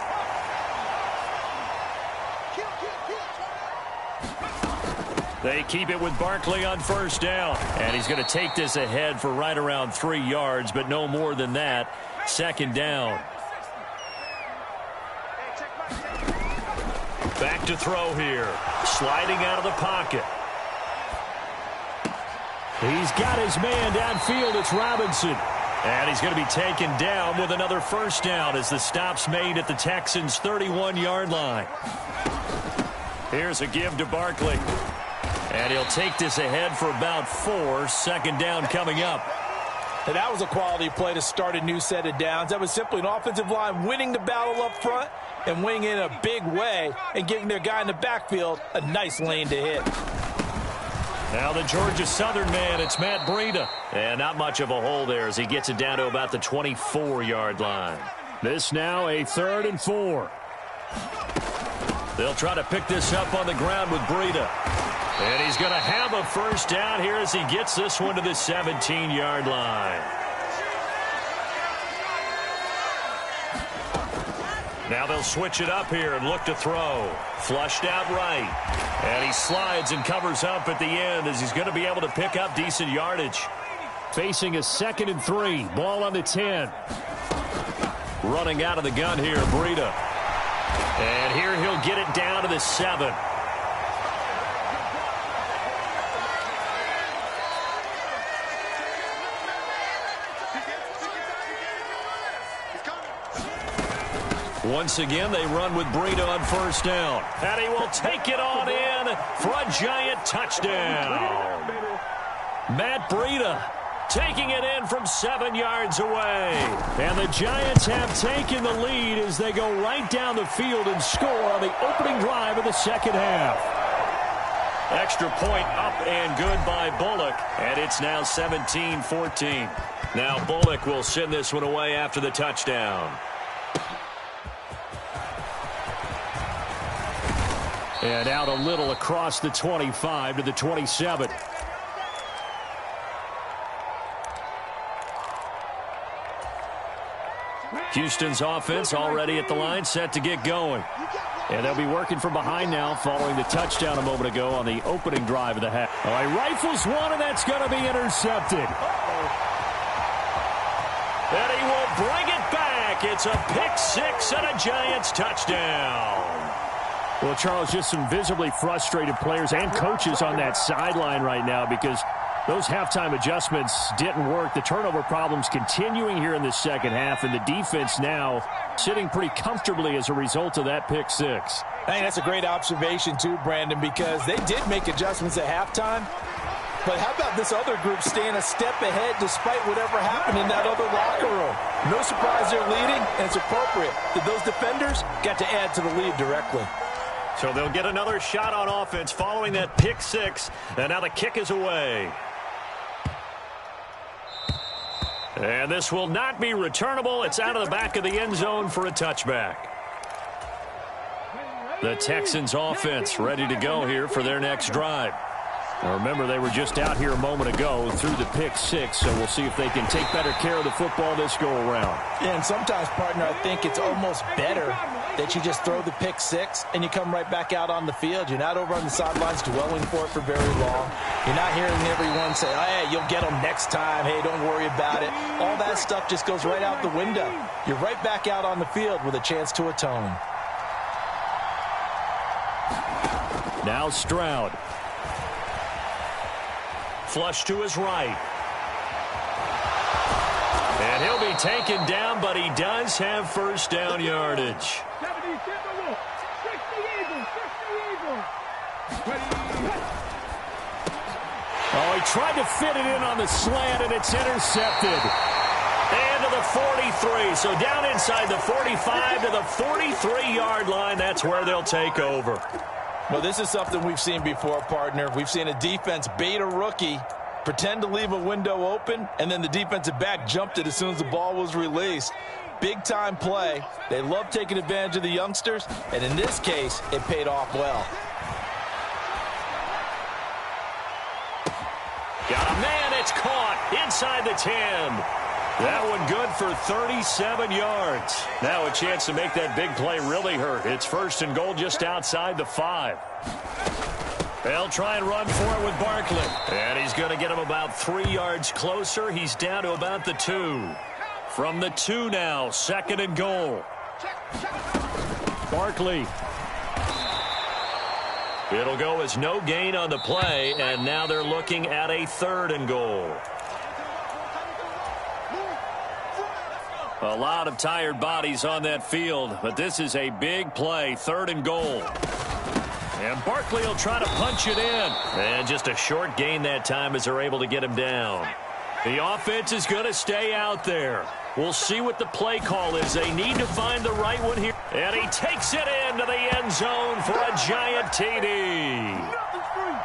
They keep it with Barkley on first down. And he's going to take this ahead for right around 3 yards, but no more than that. Second down. Back to throw here. Sliding out of the pocket. He's got his man downfield. It's Robinson. And he's going to be taken down with another first down as the stop's made at the Texans' 31-yard line. Here's a give to Barkley. And he'll take this ahead for about 4. Second down coming up. And that was a quality play to start a new set of downs. That was simply an offensive line winning the battle up front and winning in a big way and giving their guy in the backfield a nice lane to hit. Now the Georgia Southern man, it's Matt Breida. And not much of a hole there as he gets it down to about the 24-yard line. This now a 3rd and 4. They'll try to pick this up on the ground with Breida. And he's going to have a first down here as he gets this one to the 17-yard line. Now they'll switch it up here and look to throw. Flushed out right. And he slides and covers up at the end as he's going to be able to pick up decent yardage. Facing a 2nd and 3. Ball on the 10. Running out of the gun here, Breida. And here he'll get it down to the 7. Once again, they run with Breida on first down. And he will take it on in for a giant touchdown. Matt Breida taking it in from 7 yards away. And the Giants have taken the lead as they go right down the field and score on the opening drive of the second half. Extra point up and good by Bullock. And it's now 17-14. Now Bullock will send this one away after the touchdown. And out a little across the 25 to the 27. Houston's offense already at the line, set to get going. And they'll be working from behind now following the touchdown a moment ago on the opening drive of the half. All right, rifles one, and that's going to be intercepted. And he will bring it back. It's a pick six and a Giants touchdown. Well, Charles, just some visibly frustrated players and coaches on that sideline right now because those halftime adjustments didn't work. The turnover problems continuing here in the second half, and the defense now sitting pretty comfortably as a result of that pick six. I think that's a great observation too, Brandon, because they did make adjustments at halftime. But how about this other group staying a step ahead despite whatever happened in that other locker room? No surprise they're leading, and it's appropriate that those defenders got to add to the lead directly. So they'll get another shot on offense following that pick six, and now the kick is away. And this will not be returnable. It's out of the back of the end zone for a touchback. The Texans offense ready to go here for their next drive. Now remember, they were just out here a moment ago through the pick six, so we'll see if they can take better care of the football this go around. Yeah, and sometimes, partner, I think it's almost better that you just throw the pick six and you come right back out on the field. You're not over on the sidelines dwelling for it for very long. You're not hearing everyone say, oh, hey, you'll get them next time. Hey, don't worry about it. All that stuff just goes right out the window. You're right back out on the field with a chance to atone. Now Stroud. Flush to his right. And he'll be taken down, but he does have first down yardage. Oh, he tried to fit it in on the slant, and it's intercepted. And to the 43. So down inside the 45 to the 43-yard line. That's where they'll take over. Well, this is something we've seen before, partner. We've seen a defense bait a rookie, pretend to leave a window open, and then the defensive back jumped it as soon as the ball was released. Big-time play. They love taking advantage of the youngsters, and in this case, it paid off well. Got a man. It's caught inside the 10. That one good for 37 yards. Now a chance to make that big play really hurt. It's first and goal just outside the 5. They'll try and run for it with Barkley. And he's going to get him about 3 yards closer. He's down to about the 2. From the 2 now, second and goal. Barkley. It'll go as no gain on the play, and now they're looking at a third and goal. A lot of tired bodies on that field, but this is a big play, third and goal. And Barkley will try to punch it in. And just a short gain that time as they're able to get him down. The offense is going to stay out there. We'll see what the play call is. They need to find the right one here. And he takes it into the end zone for a giant TD.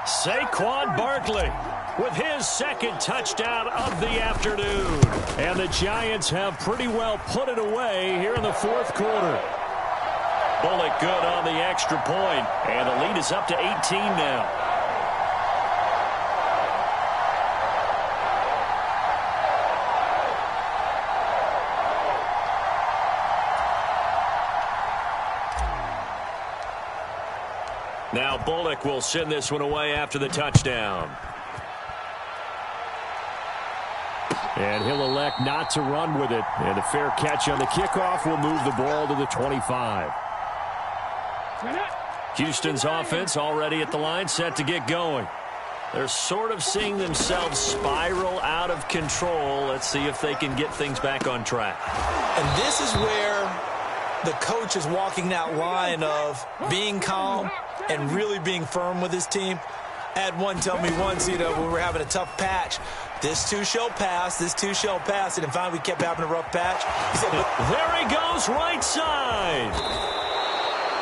Saquon Barkley with his second touchdown of the afternoon. And the Giants have pretty well put it away here in the fourth quarter. Bullock good on the extra point, and the lead is up to 18 now. Now Bullock will send this one away after the touchdown. And he'll elect not to run with it. And a fair catch on the kickoff will move the ball to the 25. Houston's offense already at the line, set to get going. They're sort of seeing themselves spiral out of control. Let's see if they can get things back on track. And this is where the coach is walking that line of being calm and really being firm with his team. I had one tell me once, when we were having a tough patch, this too shall pass, this too shall pass. And finally we kept having a rough patch. He said, there he goes, right side.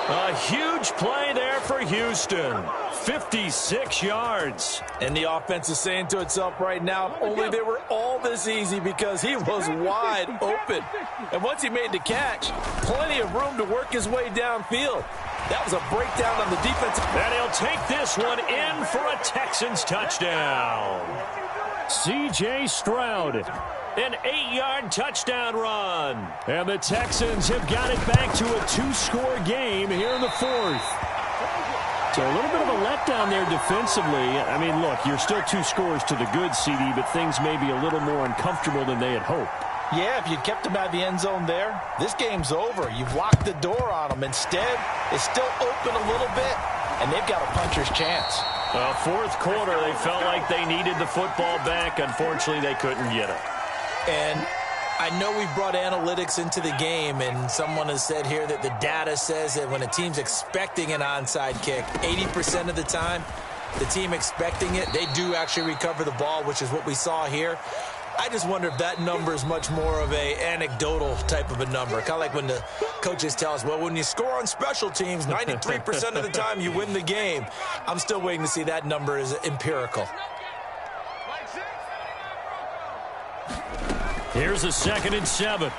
A huge play there for Houston. 56 yards. And the offense is saying to itself right now, only they were all this easy because he was wide open. And once he made the catch, plenty of room to work his way downfield. That was a breakdown on the defense. And he'll take this one in for a Texans touchdown. C.J. Stroud. An 8-yard touchdown run. And the Texans have got it back to a 2-score game here in the fourth. So a little bit of a letdown there defensively. I mean, look, you're still 2 scores to the good, CD, but things may be a little more uncomfortable than they had hoped. Yeah, if you'd kept them out of the end zone there, this game's over. You've locked the door on them. Instead, it's still open a little bit, and they've got a puncher's chance. Fourth quarter, they felt like they needed the football back. Unfortunately, they couldn't get it. And I know we've brought analytics into the game, and someone has said here that the data says that when a team's expecting an onside kick, 80% of the time, the team expecting it, they do actually recover the ball, which is what we saw here. I just wonder if that number is much more of a anecdotal type of a number. Kind of like when the coaches tell us, well, when you score on special teams, 93% of the time you win the game. I'm still waiting to see that number is empirical. Here's a 2nd and 7.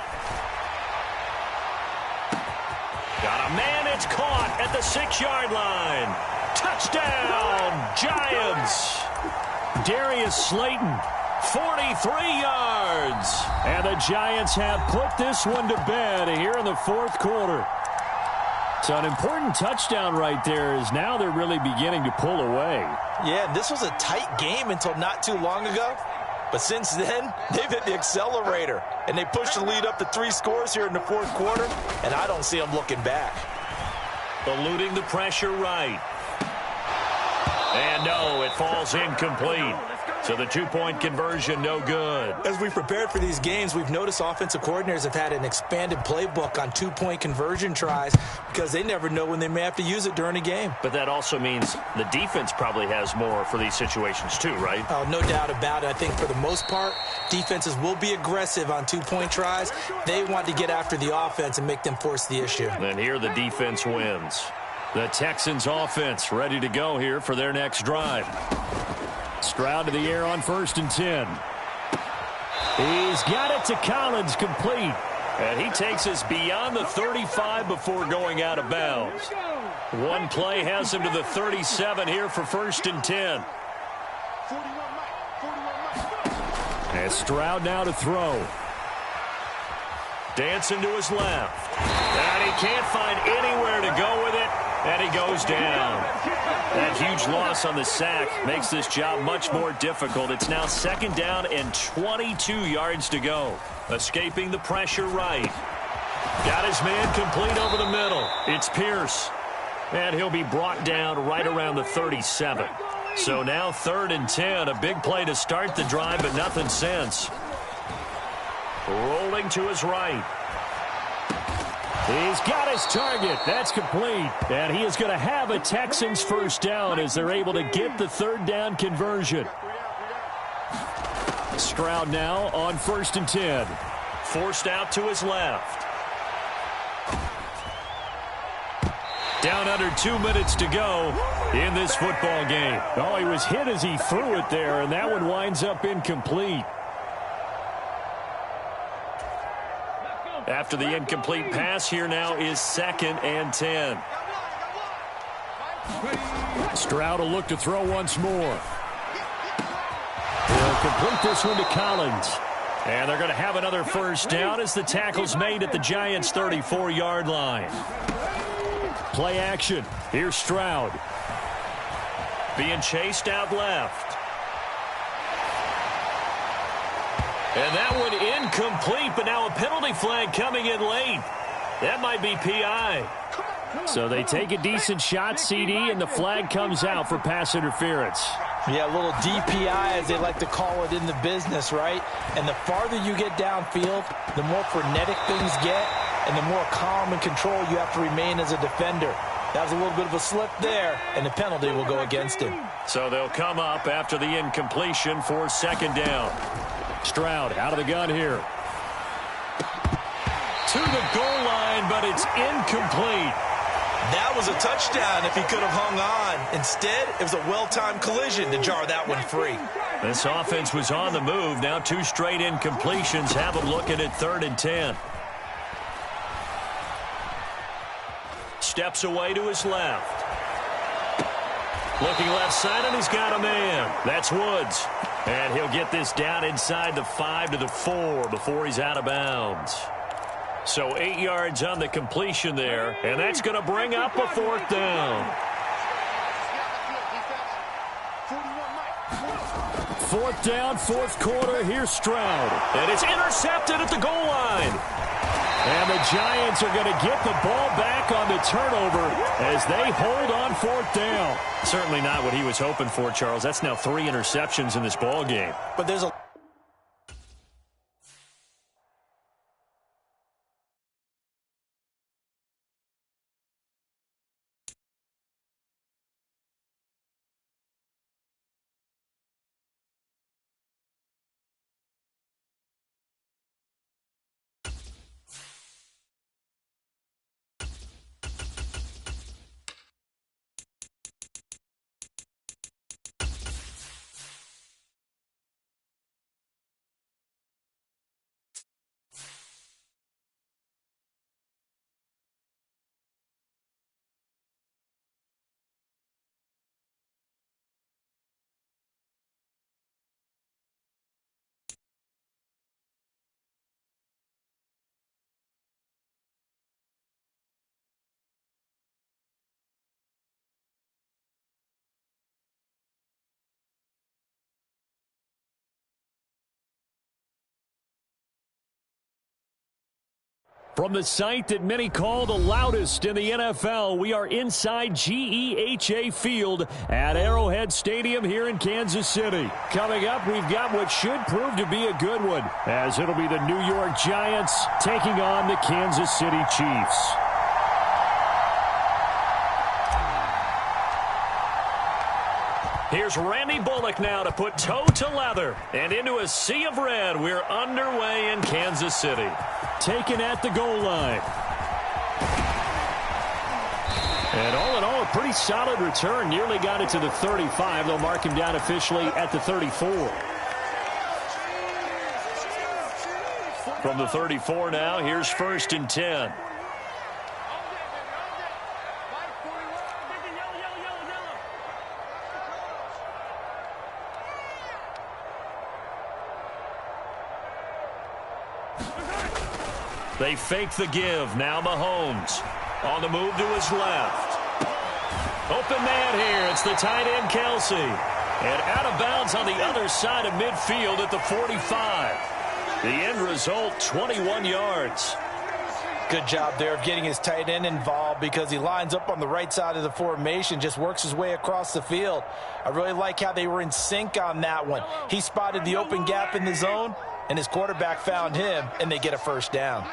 Got a man, it's caught at the 6-yard line. Touchdown, Giants. Darius Slayton. 43 yards. And the Giants have put this one to bed here in the fourth quarter. So an important touchdown right there is now they're really beginning to pull away. Yeah, this was a tight game until not too long ago. But since then, they've hit the accelerator. And they pushed the lead up to 3 scores here in the fourth quarter. And I don't see them looking back. Eluding the pressure right. And no, it falls incomplete. So the 2-point conversion, no good. As we prepared for these games, we've noticed offensive coordinators have had an expanded playbook on 2-point conversion tries because they never know when they may have to use it during a game. But that also means the defense probably has more for these situations too, right? Oh, no doubt about it. I think for the most part, defenses will be aggressive on 2-point tries. They want to get after the offense and make them force the issue. And here the defense wins. The Texans offense ready to go here for their next drive. Stroud to the air on 1st and 10. He's got it to Collins, complete. And he takes us beyond the 35 before going out of bounds. One play has him to the 37 here for 1st and 10. And Stroud now to throw. Dancing to his left. And he can't find anywhere to go with it. And he goes down. That huge loss on the sack makes this job much more difficult. It's now 2nd down and 22 yards to go. Escaping the pressure right. Got his man complete over the middle. It's Pierce. And he'll be brought down right around the 37. So now 3rd and 10. A big play to start the drive, but nothing since. Rolling to his right. He's got his target. That's complete. And he is going to have a Texans 1st down as they're able to get the 3rd down conversion. Stroud now on 1st and 10. Forced out to his left. Down under 2 minutes to go in this football game. Oh, he was hit as he threw it there, and that one winds up incomplete. After the incomplete pass, here now is 2nd and 10. Stroud will look to throw once more. He'll complete this one to Collins. And they're going to have another 1st down as the tackle's made at the Giants' 34-yard line. Play action. Here's Stroud. Being chased out left. And that one incomplete, but now a penalty flag coming in late. That might be PI. So they take a decent shot, CD, and the flag comes out for pass interference. Yeah, a little DPI, as they like to call it in the business, right? And the farther you get downfield, the more frenetic things get, and the more calm and control you have to remain as a defender. That was a little bit of a slip there, and the penalty will go against him. So they'll come up after the incompletion for 2nd down. Stroud out of the gun here. To the goal line, but it's incomplete. That was a touchdown if he could have hung on. Instead, it was a well-timed collision to jar that one free. This offense was on the move. Now 2 straight incompletions have them looking at 3rd and 10. Steps away to his left. Looking left side, and he's got a man. That's Woods. And he'll get this down inside the 5 to the 4 before he's out of bounds. So 8 yards on the completion there, and that's going to bring up a 4th down. 4th down, 4th quarter. Here's Stroud. And it's intercepted at the goal line. And the Giants are going to get the ball back on the turnover as they hold on 4th down. Certainly not what he was hoping for, Charles. That's now 3 interceptions in this ball game. But there's a From the site that many call the loudest in the NFL, we are inside GEHA Field at Arrowhead Stadium here in Kansas City. Coming up, we've got what should prove to be a good one, as it'll be the New York Giants taking on the Kansas City Chiefs. Here's Randy Bullock now to put toe to leather. And into a sea of red, we're underway in Kansas City. Taken at the goal line. And all in all, a pretty solid return. Nearly got it to the 35. They'll mark him down officially at the 34. From the 34 now, here's 1st and 10. They fake the give. Now Mahomes on the move to his left. Open man here. It's the tight end, Kelsey. And out of bounds on the other side of midfield at the 45. The end result, 21 yards. Good job there of getting his tight end involved because he lines up on the right side of the formation, just works his way across the field. I really like how they were in sync on that one. He spotted the open gap in the zone, and his quarterback found him, and they get a first down.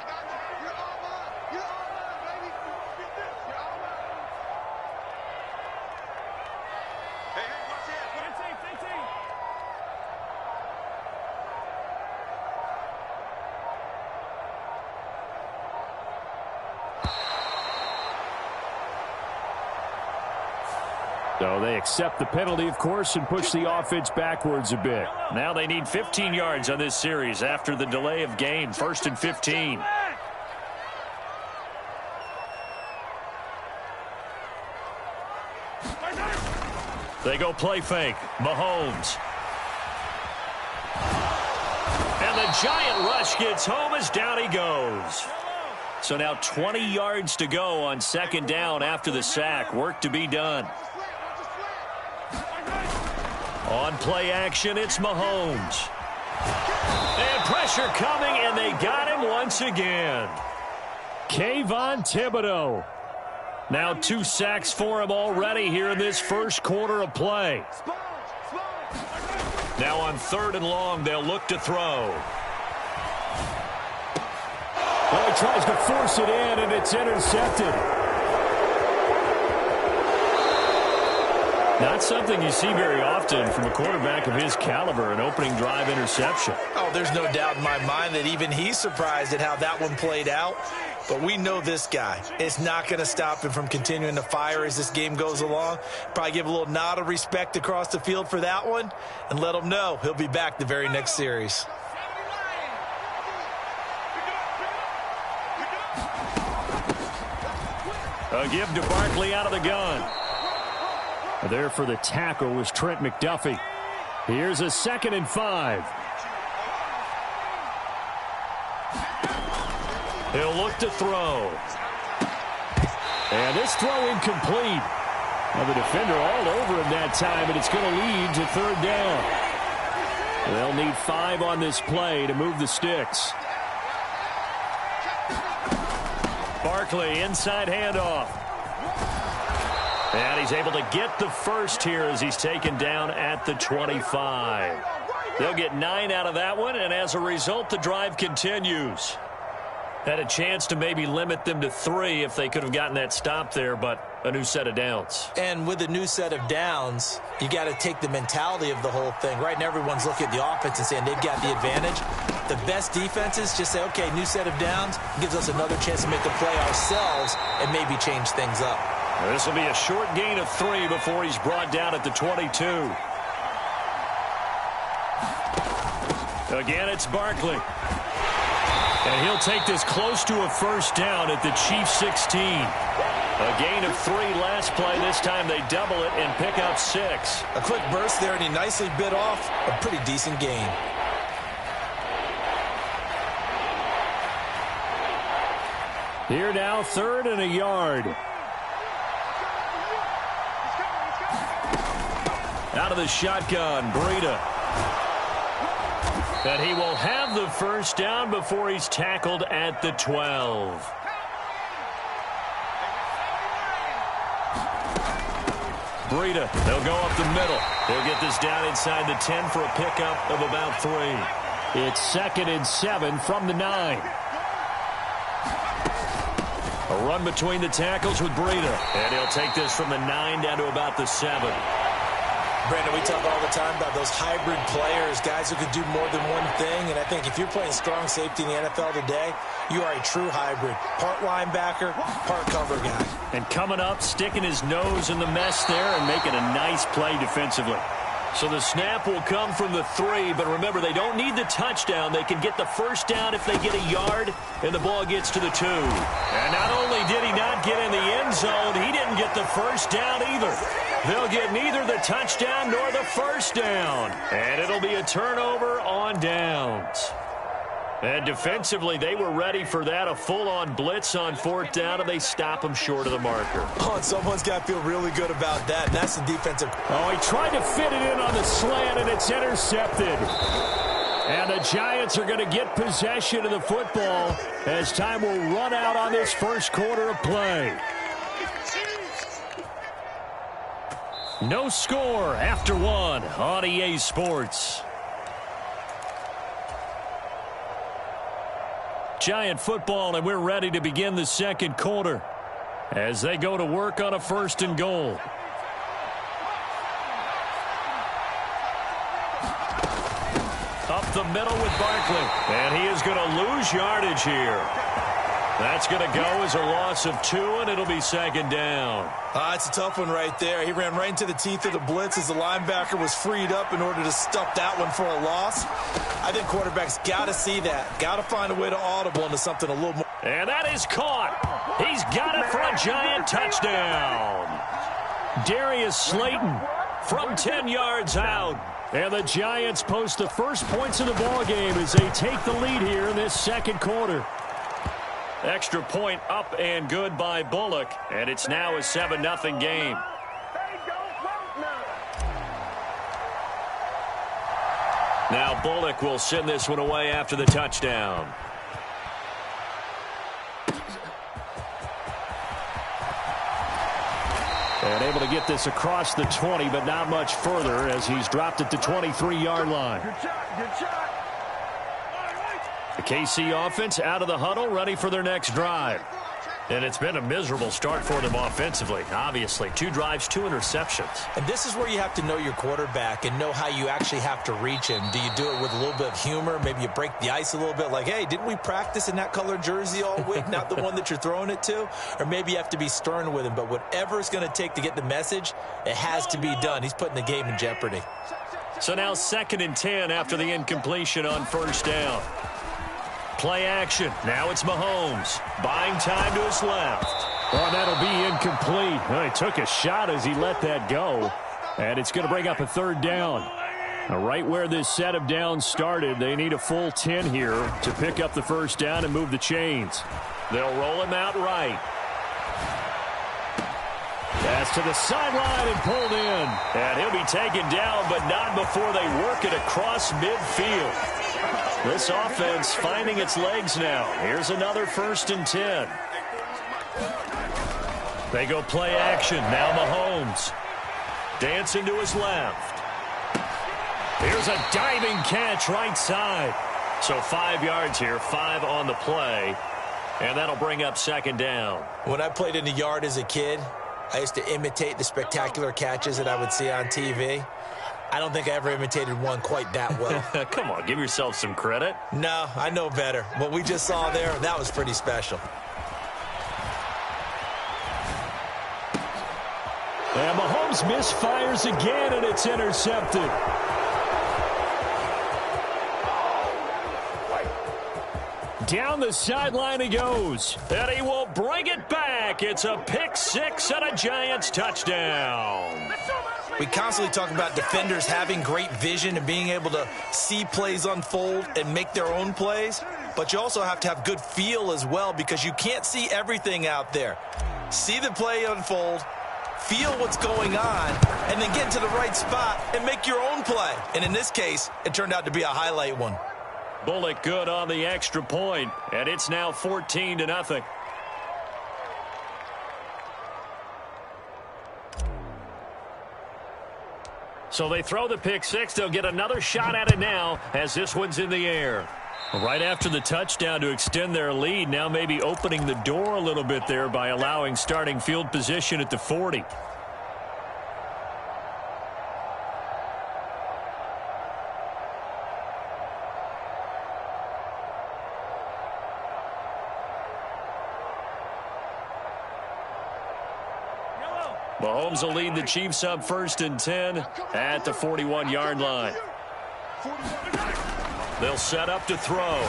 So they accept the penalty, of course, and push the offense backwards a bit. Now they need 15 yards on this series after the delay of game. 1st and 15. They go play fake. Mahomes. And the giant rush gets home as down he goes. So now 20 yards to go on 2nd down after the sack. Work to be done. On play action, it's Mahomes. And pressure coming, and they got him once again. Kayvon Thibodeau. Now 2 sacks for him already here in this first quarter of play. Now on 3rd and long, they'll look to throw. Well, he tries to force it in, and it's intercepted. Not something you see very often from a quarterback of his caliber, an opening drive interception. Oh, there's no doubt in my mind that even he's surprised at how that one played out. But we know this guy. It's not going to stop him from continuing to fire as this game goes along. Probably give a little nod of respect across the field for that one and let him know he'll be back the very next series. A give to Barkley out of the gun. There for the tackle was Trent McDuffie. Here's a 2nd and 5. He'll look to throw. And this throw incomplete. Well, the defender all over him that time, and it's going to lead to 3rd down. They'll need 5 on this play to move the sticks. Barkley, inside handoff. And he's able to get the first here as he's taken down at the 25. They'll get 9 out of that one, and as a result, the drive continues. Had a chance to maybe limit them to 3 if they could have gotten that stop there, but a new set of downs. And with a new set of downs, you got to take the mentality of the whole thing. Right now, everyone's looking at the offense and saying they've got the advantage. The best defenses just say, okay, new set of downs gives us another chance to make a play ourselves and maybe change things up. This will be a short gain of 3 before he's brought down at the 22. Again, it's Barkley. And he'll take this close to a first down at the Chiefs 16. A gain of 3 last play. This time they double it and pick up 6. A quick burst there, and he nicely bit off a pretty decent gain. Here now, 3rd and a yard. Out of the shotgun, Breida. And he will have the first down before he's tackled at the 12. Breida, they'll go up the middle. They'll get this down inside the 10 for a pickup of about 3. It's 2nd and 7 from the 9. A run between the tackles with Breida. And he'll take this from the 9 down to about the 7. Brandon, we talk all the time about those hybrid players, guys who could do more than one thing. And I think if you're playing strong safety in the NFL today, you are a true hybrid. Part linebacker, part cover guy. And coming up, sticking his nose in the mess there and making a nice play defensively. So the snap will come from the 3, but remember, they don't need the touchdown. They can get the first down if they get a yard, and the ball gets to the 2. And not only did he not get in the end zone, he didn't get the first down either. They'll get neither the touchdown nor the first down. And it'll be a turnover on downs. And defensively, they were ready for that, a full-on blitz on 4th down, and they stop him short of the marker. Oh, and someone's got to feel really good about that, and that's the defensive. Oh, he tried to fit it in on the slant, and it's intercepted. And the Giants are going to get possession of the football as time will run out on this first quarter of play. No score after 1 on EA Sports. Giant football, and we're ready to begin the second quarter as they go to work on a 1st and goal. Up the middle with Barkley, and he is going to lose yardage here. That's going to go as a loss of 2, and it'll be 2nd down. It's a tough one right there. He ran right into the teeth of the blitz as the linebacker was freed up in order to stuff that one for a loss. I think quarterbacks got to see that. Got to find a way to audible into something a little more. And that is caught. He's got it for a Giant touchdown. Darius Slayton from 10 yards out. And the Giants post the first points of the ballgame as they take the lead here in this second quarter. Extra point up and good by Bullock, and it's now a 7-0 game. Now Bullock will send this one away after the touchdown. And able to get this across the 20, but not much further as he's dropped it to 23-yard line. Good shot. The KC offense out of the huddle, ready for their next drive. And it's been a miserable start for them offensively, obviously. 2 drives, 2 interceptions. And this is where you have to know your quarterback and know how you actually have to reach him. Do you do it with a little bit of humor? Maybe you break the ice a little bit like, hey, didn't we practice in that color jersey all week, not the one that you're throwing it to? Or maybe you have to be stern with him. But whatever it's going to take to get the message, it has to be done. He's putting the game in jeopardy. So now 2nd and 10 after the incompletion on 1st down. Play action. Now it's Mahomes. Buying time to his left. Oh, that'll be incomplete. Well, he took a shot as he let that go. And it's going to bring up a 3rd down. Now, right where this set of downs started, they need a full 10 here to pick up the first down and move the chains. They'll roll him out right. Pass to the sideline and pulled in. And he'll be taken down, but not before they work it across midfield. This offense finding its legs now. Here's another 1st and 10. They go play action. Now Mahomes. Dancing to his left. Here's a diving catch right side. So 5 yards here, 5 on the play. And that'll bring up 2nd down. When I played in the yard as a kid, I used to imitate the spectacular catches that I would see on TV. I don't think I ever imitated one quite that well. Come on, give yourself some credit. No, I know better. What we just saw there, that was pretty special. And Mahomes misfires again, and it's intercepted. Down the sideline he goes, and he will bring it back. It's a pick 6 and a Giants touchdown. We constantly talk about defenders having great vision and being able to see plays unfold and make their own plays, but you also have to have good feel as well because you can't see everything out there. See the play unfold, feel what's going on, and then get to the right spot and make your own play. And in this case, it turned out to be a highlight one. Bullock good on the extra point, and it's now 14-0. So they throw the pick six. They'll get another shot at it now as this one's in the air. Right after the touchdown to extend their lead, now maybe opening the door a little bit there by allowing starting field position at the 40. Mahomes will lead the Chiefs up 1st and 10 at the 41-yard line. They'll set up to throw.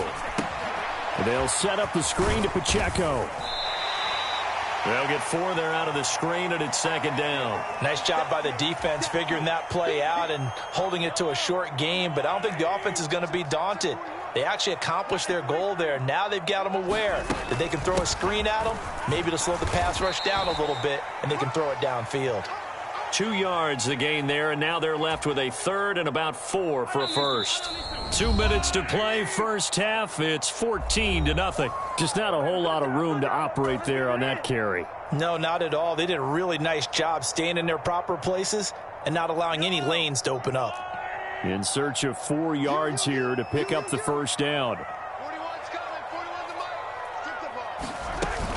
They'll set up the screen to Pacheco. They'll get 4 there out of the screen, and it's 2nd down. Nice job by the defense figuring that play out and holding it to a short game, but I don't think the offense is going to be daunted. They actually accomplished their goal there. Now they've got them aware that they can throw a screen at them, maybe to slow the pass rush down a little bit, and they can throw it downfield. 2 yards the gain there, and now they're left with a 3rd and about 4 for a first. 2 minutes to play, first half. It's 14-0. Just not a whole lot of room to operate there on that carry. No, not at all. They did a really nice job staying in their proper places and not allowing any lanes to open up. In search of 4 yards here to pick up the first down.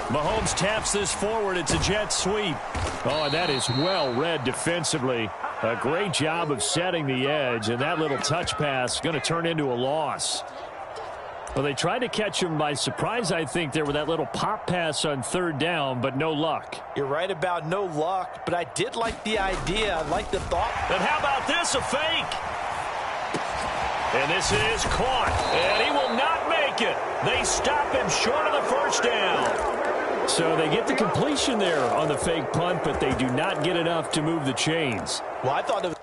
Mahomes taps this forward. It's a jet sweep. Oh, and that is well read defensively. A great job of setting the edge, and that little touch pass is going to turn into a loss. Well, they tried to catch him by surprise, I think, there with that little pop pass on 3rd down, but no luck. You're right about no luck, but I did like the idea. I like the thought. And how about this, a fake? And this is caught, and he will not make it. They stop him short of the first down. So they get the completion there on the fake punt, but they do not get enough to move the chains. Well, I thought it was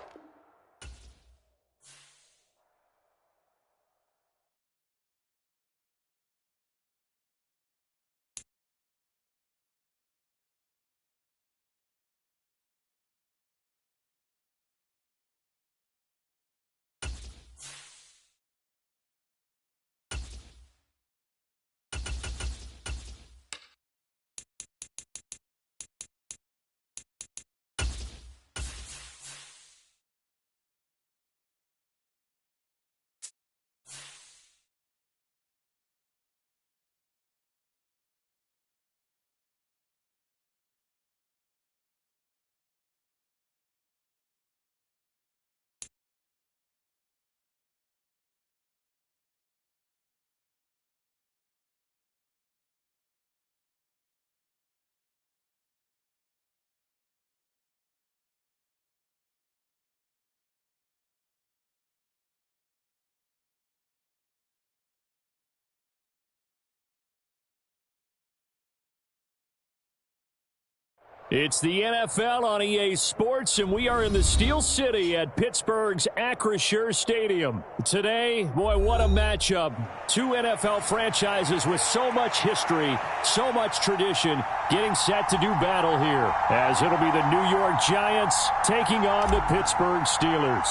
It's the NFL on EA Sports, and we are in the Steel City at Pittsburgh's Acrisure Stadium. Today, boy, what a matchup. 2 NFL franchises with so much history, so much tradition, getting set to do battle here, as it'll be the New York Giants taking on the Pittsburgh Steelers.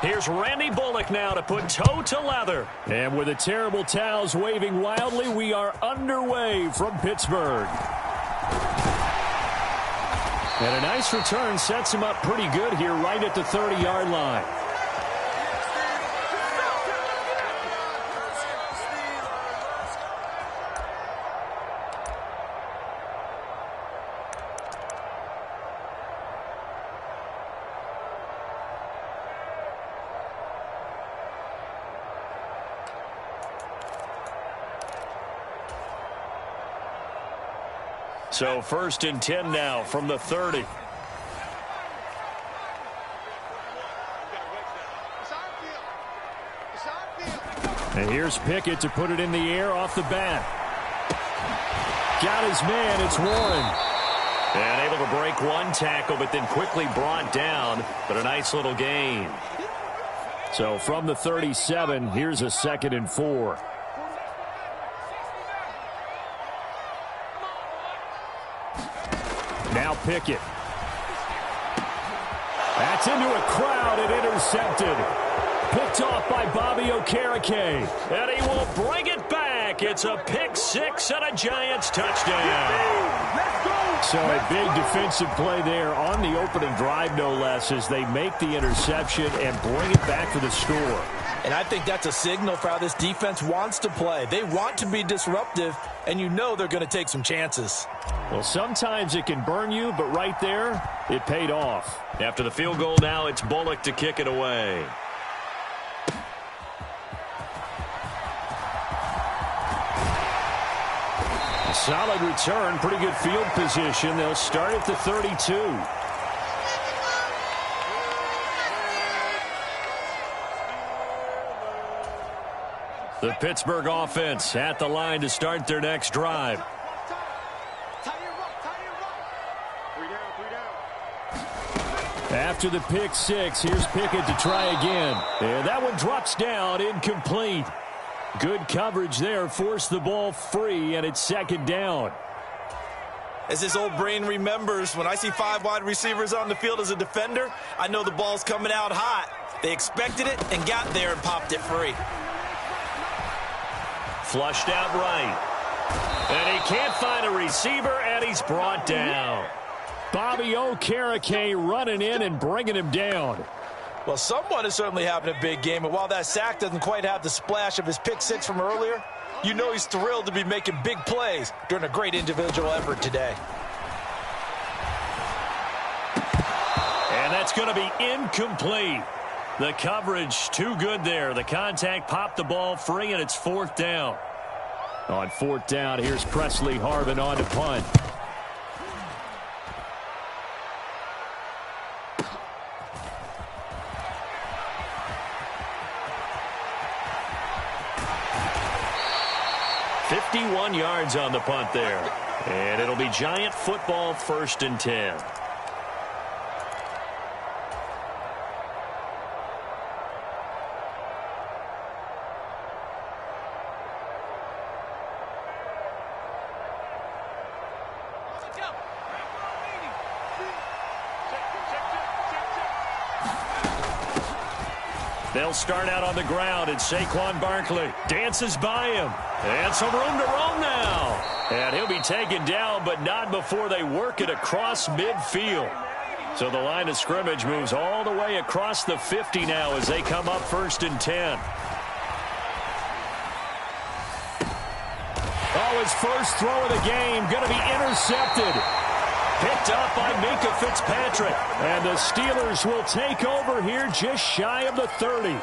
Here's Randy Bullock now to put toe to leather. And with the terrible towels waving wildly, we are underway from Pittsburgh. And a nice return sets him up pretty good here right at the 30-yard line. So 1st and 10 now from the 30. And here's Pickett to put it in the air off the bat. Got his man. It's Warren. And able to break one tackle, but then quickly brought down. But a nice little gain. So from the 37, here's a 2nd and 4. Now Pickett. That's into a crowd and intercepted. Picked off by Bobby Okereke. And he will bring it back. It's a pick six and a Giants touchdown. So a big defensive play there on the opening drive, no less, as they make the interception and bring it back for the score. And I think that's a signal for how this defense wants to play. They want to be disruptive, and you know they're going to take some chances. Well, sometimes it can burn you, but right there, it paid off. After the field goal now, it's Bullock to kick it away. A solid return, pretty good field position. They'll start at the 32. The Pittsburgh offense at the line to start their next drive. After the pick six, here's Pickett to try again. And that one drops down, incomplete. Good coverage there, forced the ball free, and it's second down. As his old brain remembers, when I see 5 wide receivers on the field as a defender, I know the ball's coming out hot. They expected it and got there and popped it free. Flushed out right. And he can't find a receiver, and he's brought down. Bobby Okereke running in and bringing him down. Well, someone is certainly having a big game, and while that sack doesn't quite have the splash of his pick six from earlier, you know he's thrilled to be making big plays during a great individual effort today. And that's going to be incomplete. The coverage too good there. The contact popped the ball free, and it's fourth down. On fourth down, here's Presley Harvin on to punt. .51 yards on the punt there. And it'll be Giant football, 1st and 10. They'll start out on the ground, and Saquon Barkley dances by him. And some room to roam now. And he'll be taken down, but not before they work it across midfield. So the line of scrimmage moves all the way across the 50 now as they come up 1st and 10. Oh, his first throw of the game going to be intercepted. Picked up by Minkah Fitzpatrick. And the Steelers will take over here just shy of the 30.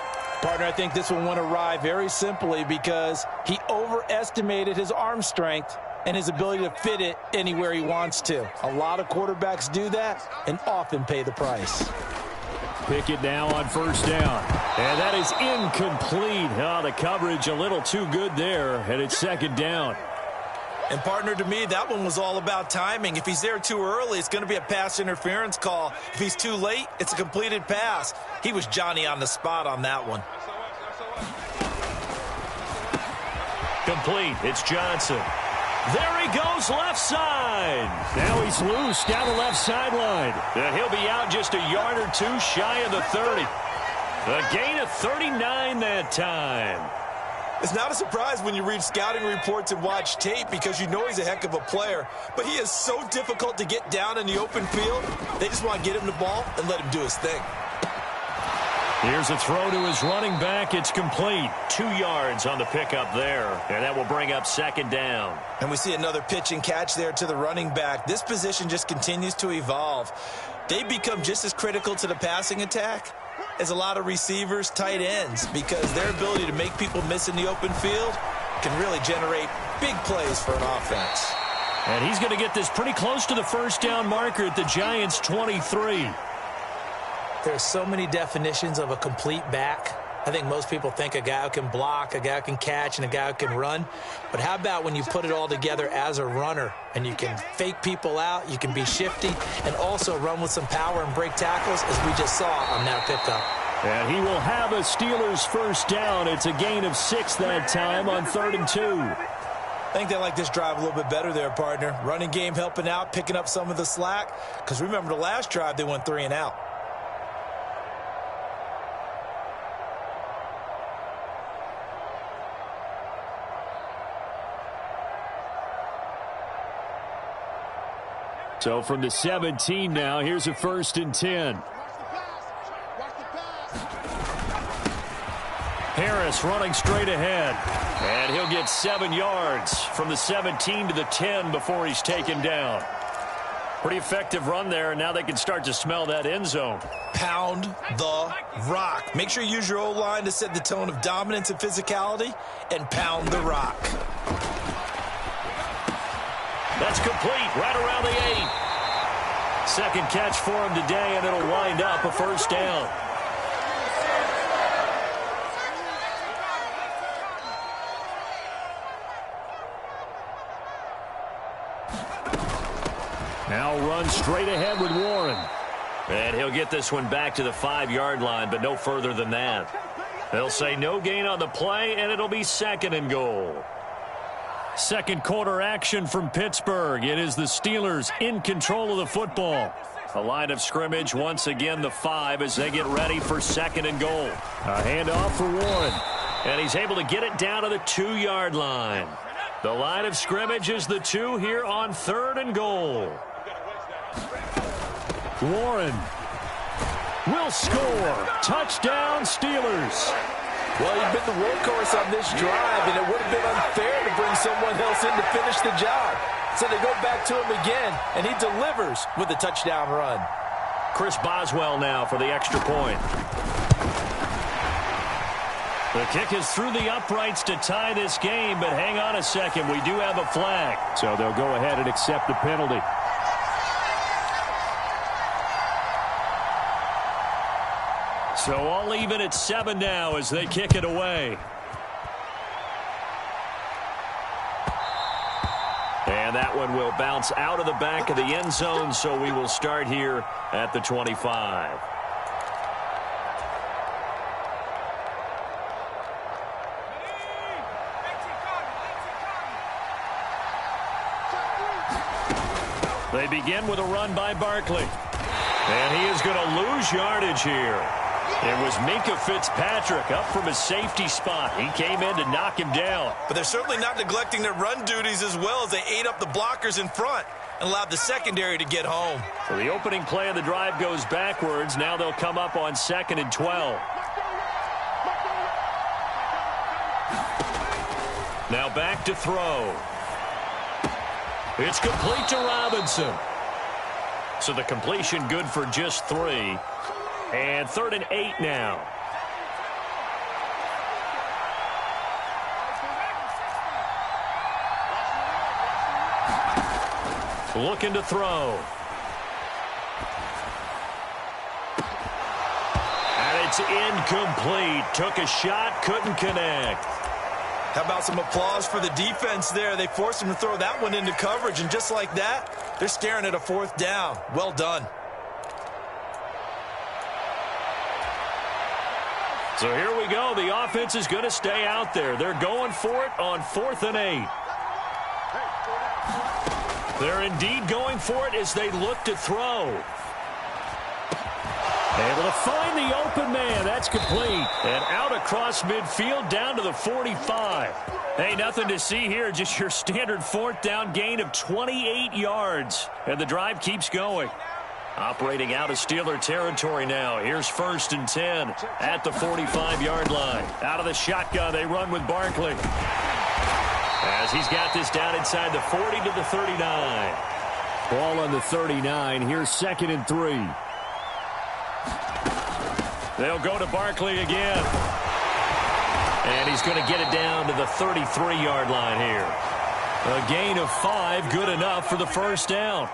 Partner, I think this one went awry very simply because he overestimated his arm strength and his ability to fit it anywhere he wants to. A lot of quarterbacks do that and often pay the price. Pickett now on 1st down. And that is incomplete. Oh, the coverage a little too good there, and it's 2nd down. And, partner, to me, that one was all about timing. If he's there too early, it's going to be a pass interference call. If he's too late, it's a completed pass. He was Johnny on the spot on that one. Complete. It's Johnson. There he goes left side. Now he's loose down the left sideline. And he'll be out just a yard or two shy of the 30. A gain of 39 that time. It's not a surprise when you read scouting reports and watch tape because you know he's a heck of a player. But he is so difficult to get down in the open field. They just want to get him the ball and let him do his thing. Here's a throw to his running back. It's complete. 2 yards on the pickup there. And that will bring up 2nd down. And we see another pitch and catch there to the running back. This position just continues to evolve. They become just as critical to the passing attack as a lot of receivers, tight ends, because their ability to make people miss in the open field can really generate big plays for an offense. And he's going to get this pretty close to the 1st down marker at the Giants' 23. There's so many definitions of a complete back. I think most people think a guy who can block, a guy who can catch, and a guy who can run. But how about when you put it all together as a runner and you can fake people out, you can be shifty, and also run with some power and break tackles, as we just saw on that pickup. And he will have a Steelers 1st down. It's a gain of 6 that time on 3rd and 2. I think they like this drive a little bit better there, partner. Running game helping out, picking up some of the slack. Because remember the last drive, they went 3 and out. So from the 17 now, here's a 1st and 10. Harris running straight ahead. And he'll get 7 yards from the 17 to the 10 before he's taken down. Pretty effective run there, and now they can start to smell that end zone. Pound the rock. Make sure you use your O-line to set the tone of dominance and physicality, and pound the rock. That's complete right around the 8. Second catch for him today, and it'll wind up a 1st down. Now run straight ahead with Warren. And he'll get this one back to the 5-yard line, but no further than that. They'll say no gain on the play, and it'll be 2nd and goal. Second quarter action from Pittsburgh. It is the Steelers in control of the football. The line of scrimmage, once again, the 5 as they get ready for 2nd and goal. A handoff for Warren. And he's able to get it down to the 2-yard line. The line of scrimmage is the 2 here on 3rd and goal. Warren will score. Touchdown, Steelers. Well, he's been the workhorse on this drive, and it would have been unfair to bring someone else in to finish the job. So they go back to him again, and he delivers with a touchdown run. Chris Boswell now for the extra point. The kick is through the uprights to tie this game, but hang on a second. We do have a flag. So they'll go ahead and accept the penalty. So all even at 7 now as they kick it away. And that one will bounce out of the back of the end zone, so we will start here at the 25. They begin with a run by Barkley. And he is going to lose yardage here. It was Minkah Fitzpatrick up from his safety spot. He came in to knock him down. But they're certainly not neglecting their run duties as well as they ate up the blockers in front and allowed the secondary to get home. So the opening play of the drive goes backwards. Now they'll come up on 2nd and 12. Now back to throw. It's complete to Robinson. So the completion good for just 3. And 3rd and 8 now. Looking to throw. And it's incomplete. Took a shot, couldn't connect. How about some applause for the defense there? They forced him to throw that one into coverage, and just like that, they're staring at a 4th down. Well done. So here we go. The offense is going to stay out there. They're going for it on 4th and 8. They're indeed going for it as they look to throw. Able to find the open man. That's complete. And out across midfield down to the 45. Hey, nothing to see here. Just your standard 4th down gain of 28 yards. And the drive keeps going. Operating out of Steeler territory now. Here's 1st and 10 at the 45-yard line. Out of the shotgun, they run with Barkley. As he's got this down inside the 40 to the 39. Ball on the 39. Here's 2nd and 3. They'll go to Barkley again. And he's going to get it down to the 33-yard line here. A gain of 5, good enough for the 1st down.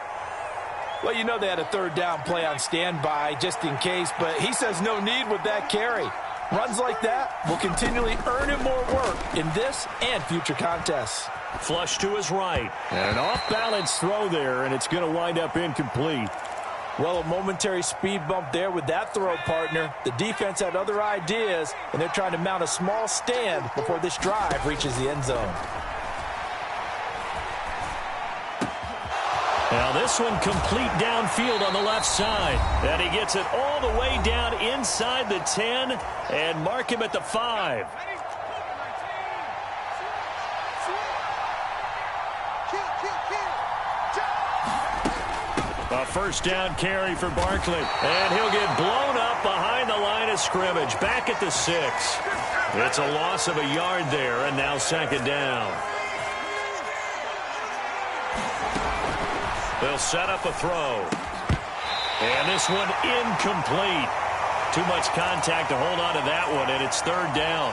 Well, you know they had a 3rd down play on standby just in case, but he says no need with that carry. Runs like that will continually earn him more work in this and future contests. Flush to his right. And an off-balance throw there, and it's going to wind up incomplete. Well, a momentary speed bump there with that throw, partner. The defense had other ideas, and they're trying to mount a small stand before this drive reaches the end zone. Now this one complete downfield on the left side. And he gets it all the way down inside the 10 and mark him at the 5. A first down carry for Barkley. And he'll get blown up behind the line of scrimmage. Back at the 6. It's a loss of a yard there, and now second down. They'll set up a throw. And this one incomplete. Too much contact to hold on to that one, and it's third down.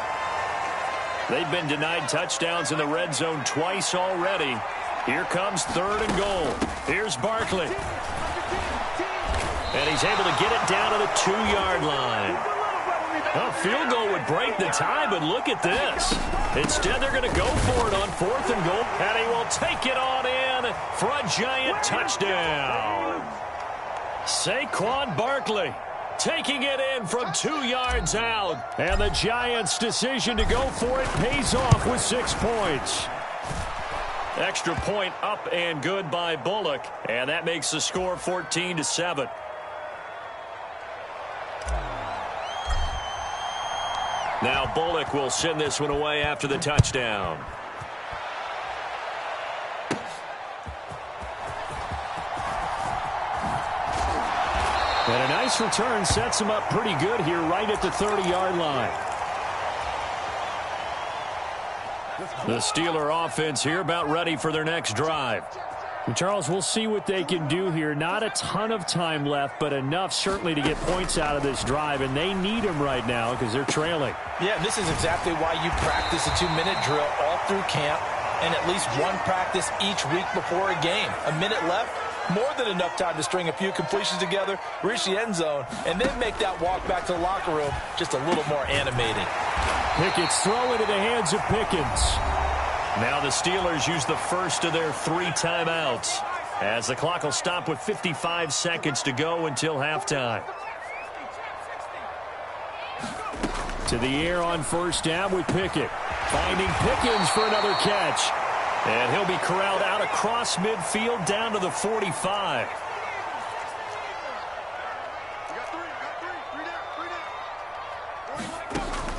They've been denied touchdowns in the red zone twice already. Here comes third and goal. Here's Barkley. And he's able to get it down to the 2-yard line. A field goal would break the tie, but look at this. Instead, they're going to go for it on 4th and goal, and he will take it on in for a giant touchdown. Saquon Barkley taking it in from 2 yards out. And the Giants' decision to go for it pays off with 6 points. Extra point up and good by Bullock. And that makes the score 14-7. Now Bullock will send this one away after the touchdown. And a nice return sets him up pretty good here right at the 30-yard line. The Steeler offense here about ready for their next drive. And Charles, we'll see what they can do here. Not a ton of time left, but enough certainly to get points out of this drive, and they need them right now because they're trailing. Yeah, this is exactly why you practice a 2-minute drill all through camp and at least one practice each week before a game. A minute left, more than enough time to string a few completions together, reach the end zone, and then make that walk back to the locker room just a little more animated. Pickett's throw into the hands of Pickens. Now the Steelers use the first of their 3 timeouts as the clock will stop with 55 seconds to go until halftime. To the air on first down with Pickett. Finding Pickens for another catch. And he'll be corralled out across midfield down to the 45.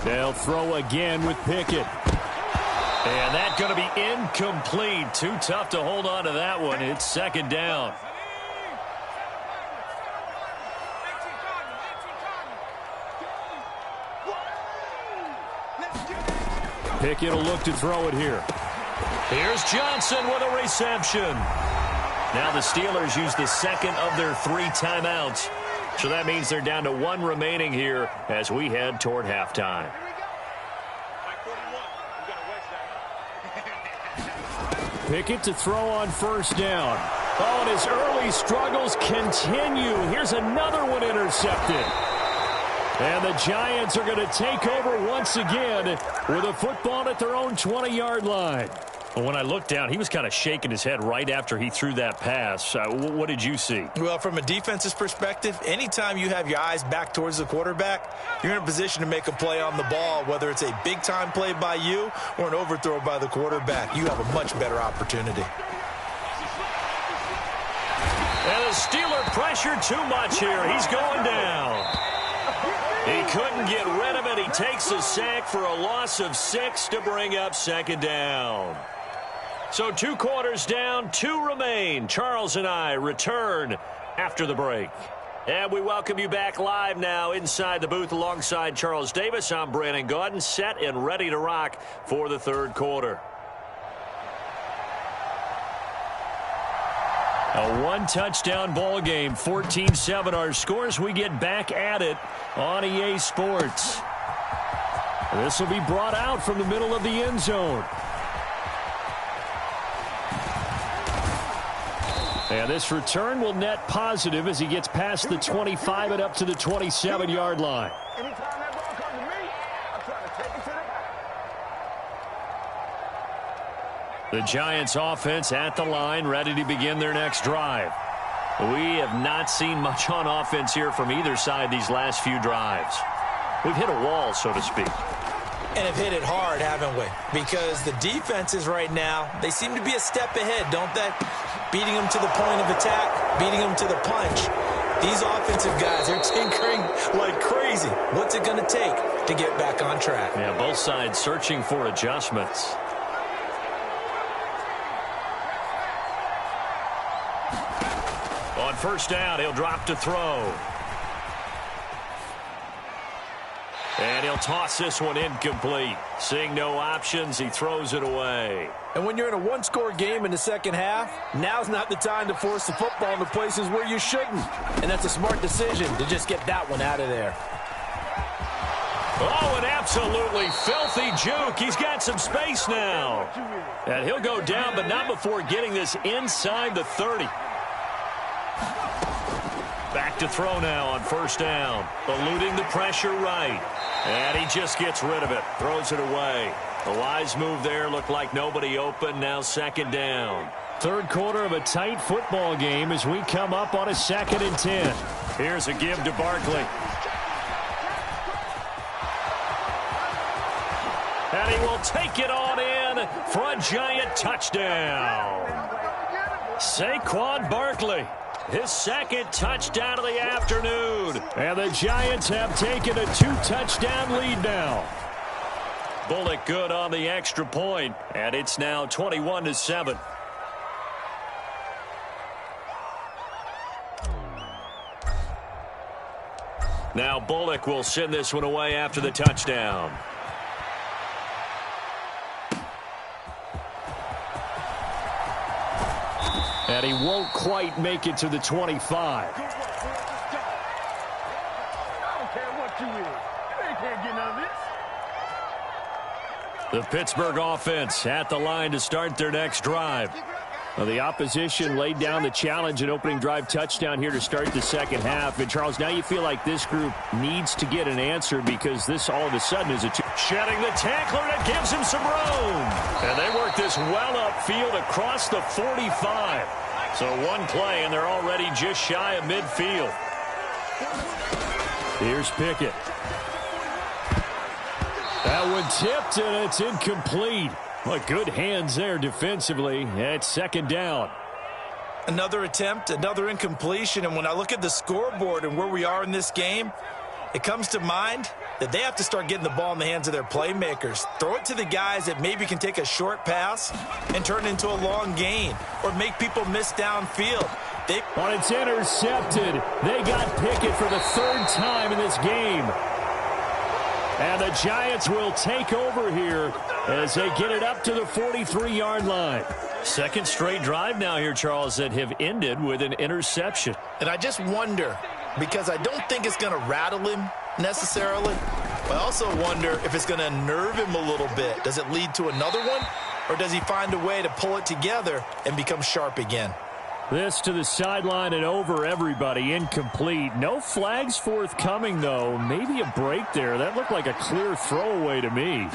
They'll throw again with Pickett. And that's going to be incomplete. Too tough to hold on to that one. It's second down. Pickett will look to throw it here. Here's Johnson with a reception. Now the Steelers use the second of their 3 timeouts. So that means they're down to 1 remaining here as we head toward halftime. Pickett to throw on first down. Oh, and his early struggles continue. Here's another one intercepted. And the Giants are going to take over once again with a football at their own 20-yard line. Well, when I looked down, he was kind of shaking his head right after he threw that pass. What did you see? Well, from a defense's perspective, anytime you have your eyes back towards the quarterback, you're in a position to make a play on the ball, whether it's a big-time play by you or an overthrow by the quarterback. You have a much better opportunity. And the Steeler pressure too much here. He's going down. He couldn't get rid of it. He takes a sack for a loss of 6 to bring up second down. So 2 quarters down, 2 remain. Charles and I return after the break. And we welcome you back live now inside the booth alongside Charles Davis. I'm Brandon Gaudin, set and ready to rock for the third quarter. A 1-touchdown ball game, 14-7 our scores. We get back at it on EA Sports. This will be brought out from the middle of the end zone. And this return will net positive as he gets past the 25 and up to the 27-yard line. The Giants offense at the line, ready to begin their next drive. We have not seen much on offense here from either side these last few drives. We've hit a wall, so to speak. And have hit it hard, haven't we? Because the defenses right now, they seem to be a step ahead, don't they? Beating them to the point of attack, beating them to the punch. These offensive guys are tinkering like crazy. What's it going to take to get back on track? Yeah, both sides searching for adjustments. On first down, he'll drop to throw. And he'll toss this one incomplete. Seeing no options, he throws it away. And when you're in a one-score game in the second half, now's not the time to force the football into places where you shouldn't. And that's a smart decision to just get that one out of there. Oh, an absolutely filthy juke. He's got some space now. And he'll go down, but not before getting this inside the 30. Back to throw now on first down. Eluding the pressure right. And he just gets rid of it. Throws it away. The wise move there. Looked like nobody open. Now second down. Third quarter of a tight football game as we come up on a 2nd and 10. Here's a give to Barkley. And he will take it on in for a giant touchdown. Saquon Barkley, his second touchdown of the afternoon. And the Giants have taken a 2-touchdown lead now. Bullock good on the extra point, and it's now 21-7. Now Bullock will send this one away after the touchdown. And he won't quite make it to the 25. I don't care what you is. You ain't can't get none of this. The Pittsburgh offense at the line to start their next drive. Well, the opposition laid down the challenge and opening drive touchdown here to start the second half. And, Charles, now you feel like this group needs to get an answer because this all of a sudden is a shedding the tackler, and it gives him some room. And they work this well upfield across the 45. So one play, and they're already just shy of midfield. Here's Pickett. That one tipped, and it's incomplete. Well, good hands there defensively. It's second down. Another attempt, another incompletion, and when I look at the scoreboard and where we are in this game, it comes to mind that they have to start getting the ball in the hands of their playmakers. Throw it to the guys that maybe can take a short pass and turn it into a long gain or make people miss downfield. When it's intercepted, they got Pickett for the third time in this game. And the Giants will take over here as they get it up to the 43-yard line. Second straight drive now here, Charles, that have ended with an interception. And I just wonder, because I don't think it's going to rattle him necessarily, but I also wonder if it's going to unnerve him a little bit. Does it lead to another one, or does he find a way to pull it together and become sharp again? This to the sideline and over everybody. Incomplete. No flags forthcoming, though. Maybe a break there. That looked like a clear throwaway to me.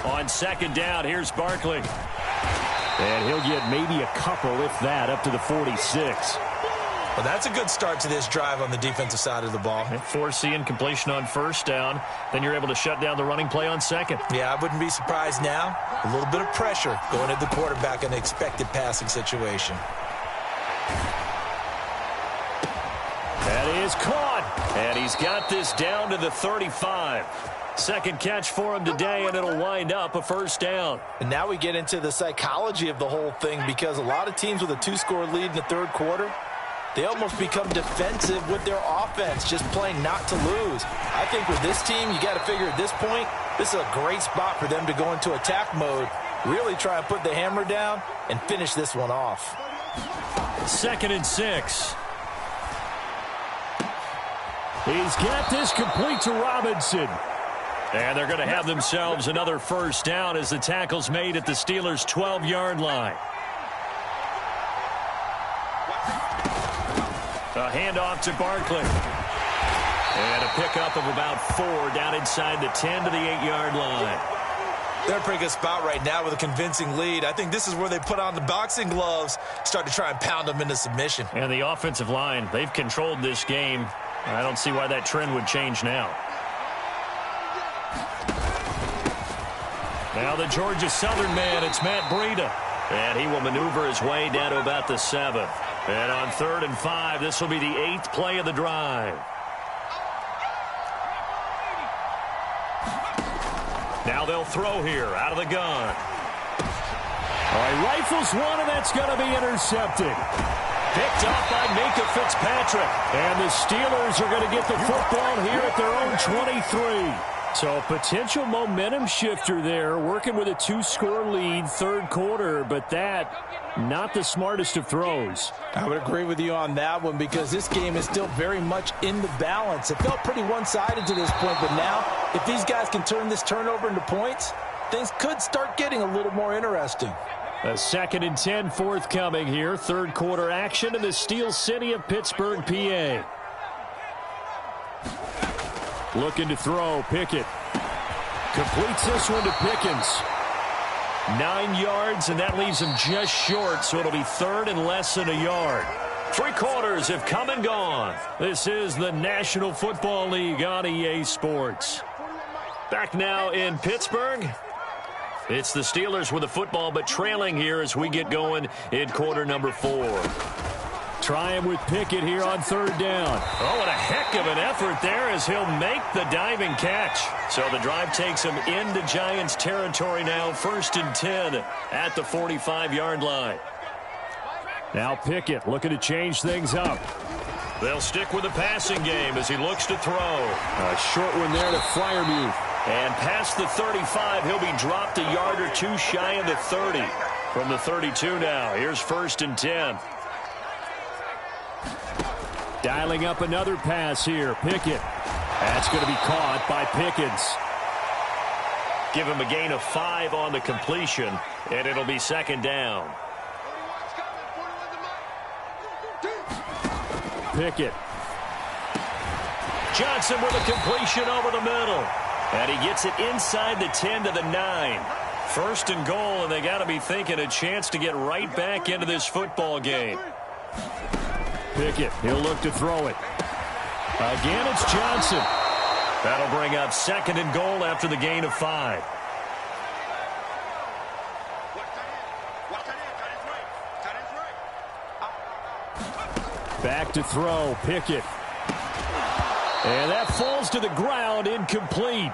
On second down, here's Barkley. And he'll get maybe a couple, if that, up to the 46. Well, that's a good start to this drive on the defensive side of the ball. Force the incompletion on first down. Then you're able to shut down the running play on second. Yeah, I wouldn't be surprised now. A little bit of pressure going at the quarterback in the expected passing situation. That is caught. And he's got this down to the 35. Second catch for him today, and it'll wind up a first down. And now we get into the psychology of the whole thing, because a lot of teams with a 2-score lead in the third quarter, they almost become defensive with their offense, just playing not to lose. I think with this team, you got to figure at this point, this is a great spot for them to go into attack mode, really try and put the hammer down and finish this one off. 2nd and 6. He's got this complete to Robinson. And they're going to have themselves another first down as the tackle's made at the Steelers' 12-yard line. A handoff to Barkley. And a pickup of about 4 down inside the 10 to the 8-yard line. They're in a pretty good spot right now with a convincing lead. I think this is where they put on the boxing gloves, start to try and pound them into submission. And the offensive line, they've controlled this game. I don't see why that trend would change now. Now the Georgia Southern man, it's Matt Breida. And he will maneuver his way down to about the 7th. And on 3rd and 5, this will be the 8th play of the drive. Now they'll throw here out of the gun. All right, rifles one, and that's going to be intercepted. Picked off by Minka Fitzpatrick. And the Steelers are going to get the football here at their own 23. So a potential momentum shifter there, working with a 2-score lead, third quarter, but that, not the smartest of throws. I would agree with you on that one because this game is still very much in the balance. It felt pretty one-sided to this point, but now, if these guys can turn this turnover into points, things could start getting a little more interesting. A 2nd and 10 forthcoming here. Third quarter action in the Steel City of Pittsburgh, PA. Looking to throw, Pickett. Completes this one to Pickens. 9 yards, and that leaves him just short, so it'll be third and less than a yard. 3 quarters have come and gone. This is the National Football League on EA Sports. Back now in Pittsburgh. It's the Steelers with the football, but trailing here as we get going in quarter number 4. Trying with Pickett here on third down. Oh, what a heck of an effort there as he'll make the diving catch. So the drive takes him into Giants territory now, 1st and 10 at the 45-yard line. Now Pickett looking to change things up. They'll stick with the passing game as he looks to throw. A short one there to Freiermuth. And past the 35, he'll be dropped a yard or two shy of the 30. From the 32 now, here's 1st and 10. Dialing up another pass here. Pickett. That's going to be caught by Pickens. Give him a gain of 5 on the completion, and it'll be 2nd down. Pickett. Johnson with a completion over the middle. And he gets it inside the 10 to the 9. 1st and goal, and they got to be thinking a chance to get right back into this football game. Pickett, he'll look to throw it. Again, it's Johnson. That'll bring up 2nd and goal after the gain of 5. Back to throw, Pickett. And that falls to the ground, incomplete.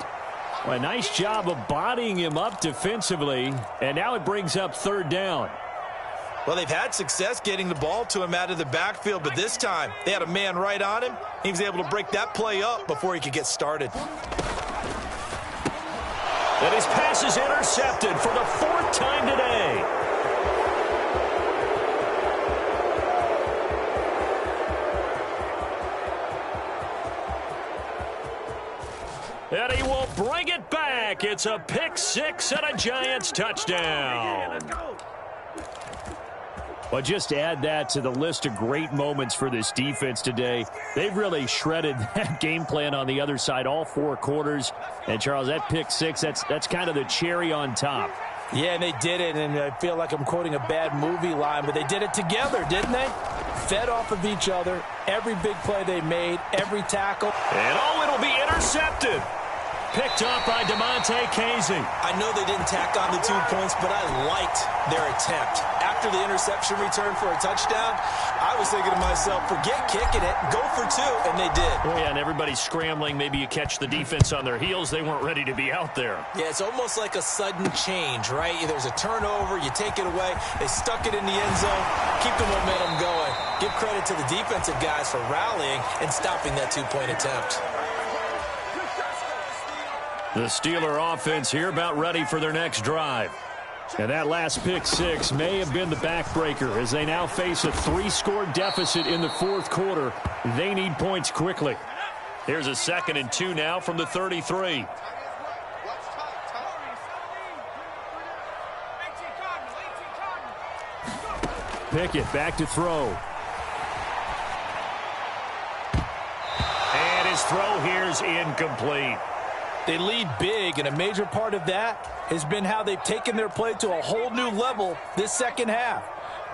A nice job of bodying him up defensively, and now it brings up 3rd down. Well, they've had success getting the ball to him out of the backfield, but this time they had a man right on him. He was able to break that play up before he could get started. And his pass is intercepted for the 4th time today. And he will bring it back. It's a pick 6 and a Giants touchdown. Well, just add that to the list of great moments for this defense today. They've really shredded that game plan on the other side all 4 quarters. And, Charles, that pick 6, that's kind of the cherry on top. Yeah, and they did it, and I feel like I'm quoting a bad movie line, but they did it together, didn't they? Fed off of each other, every big play they made, every tackle. And, it'll be intercepted. Picked up by DeMonte Casey. I know they didn't tack on the 2 points, but I liked their attempt. After the interception return for a touchdown, I was thinking to myself, forget kicking it, go for 2, and they did. Oh, yeah, and everybody's scrambling. Maybe you catch the defense on their heels. They weren't ready to be out there. Yeah, it's almost like a sudden change, right? There's a turnover, you take it away, they stuck it in the end zone, keep the momentum going. Give credit to the defensive guys for rallying and stopping that 2-point attempt. The Steeler offense here about ready for their next drive. And that last pick 6 may have been the backbreaker as they now face a 3-score deficit in the 4th quarter. They need points quickly. Here's a 2nd and 2 now from the 33. Pickett back to throw. And his throw here's incomplete. They lead big, and a major part of that has been how they've taken their play to a whole new level this second half.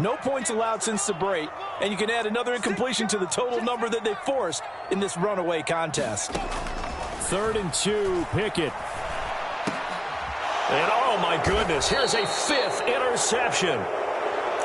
No points allowed since the break, and you can add another incompletion to the total number that they forced in this runaway contest. 3rd and 2, Pickett. And oh my goodness, here's a 5th interception.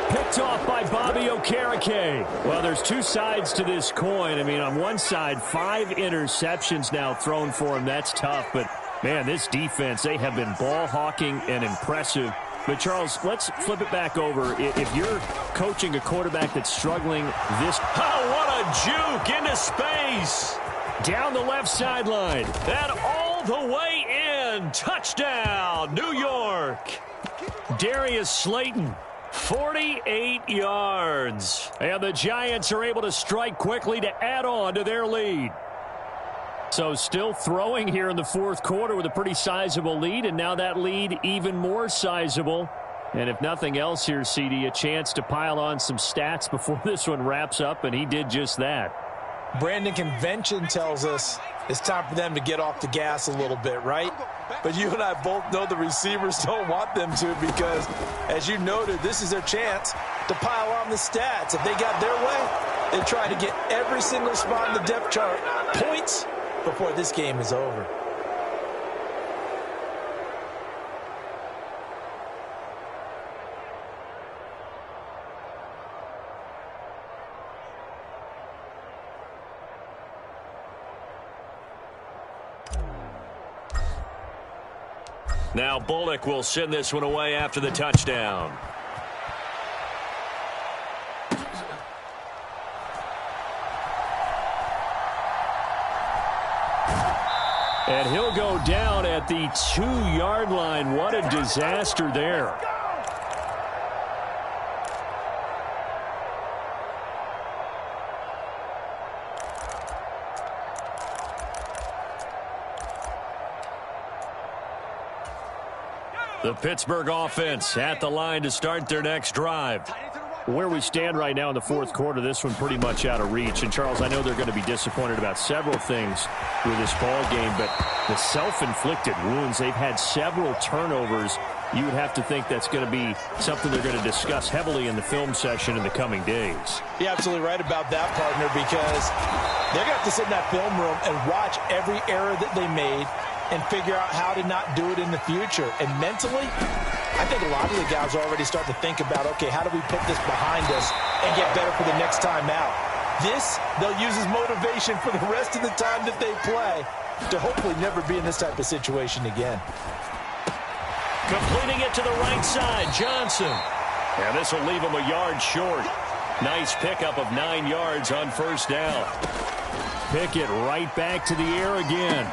Picked off by Bobby Okereke. Well, there's 2 sides to this coin. I mean, on one side, 5 interceptions now thrown for him. That's tough. But, man, this defense, they have been ball hawking and impressive. But, Charles, let's flip it back over. If you're coaching a quarterback that's struggling this... Oh, what a juke into space. Down the left sideline. And all the way in. Touchdown, New York. Darius Slayton, 48 yards. and the Giants are able to strike quickly to add on to their lead. So still throwing here in the fourth quarter with a pretty sizable lead, and now that lead even more sizable. And if nothing else here, CD, a chance to pile on some stats before this one wraps up, and he did just that. Brandon, convention tells us it's time for them to get off the gas a little bit, right? But you and I both know the receivers don't want them to because, as you noted, this is their chance to pile on the stats. If they got their way, they try to get every single spot in the depth chart points before this game is over. Now Bullock will send this one away after the touchdown. And he'll go down at the 2-yard line. What a disaster there. The Pittsburgh offense at the line to start their next drive. Where we stand right now in the fourth quarter, this one pretty much out of reach. And, Charles, I know they're going to be disappointed about several things with this ball game, but the self-inflicted wounds, they've had several turnovers. You would have to think that's going to be something they're going to discuss heavily in the film session in the coming days. You're absolutely right about that, partner, because they're going to have to sit in that film room and watch every error that they made and figure out how to not do it in the future. And mentally, I think a lot of the guys are already starting to think about, okay, how do we put this behind us and get better for the next time out? This, they'll use as motivation for the rest of the time that they play to hopefully never be in this type of situation again. Completing it to the right side, Johnson. And this will leave him a yard short. Nice pickup of 9 yards on first down. Pickett right back to the air again.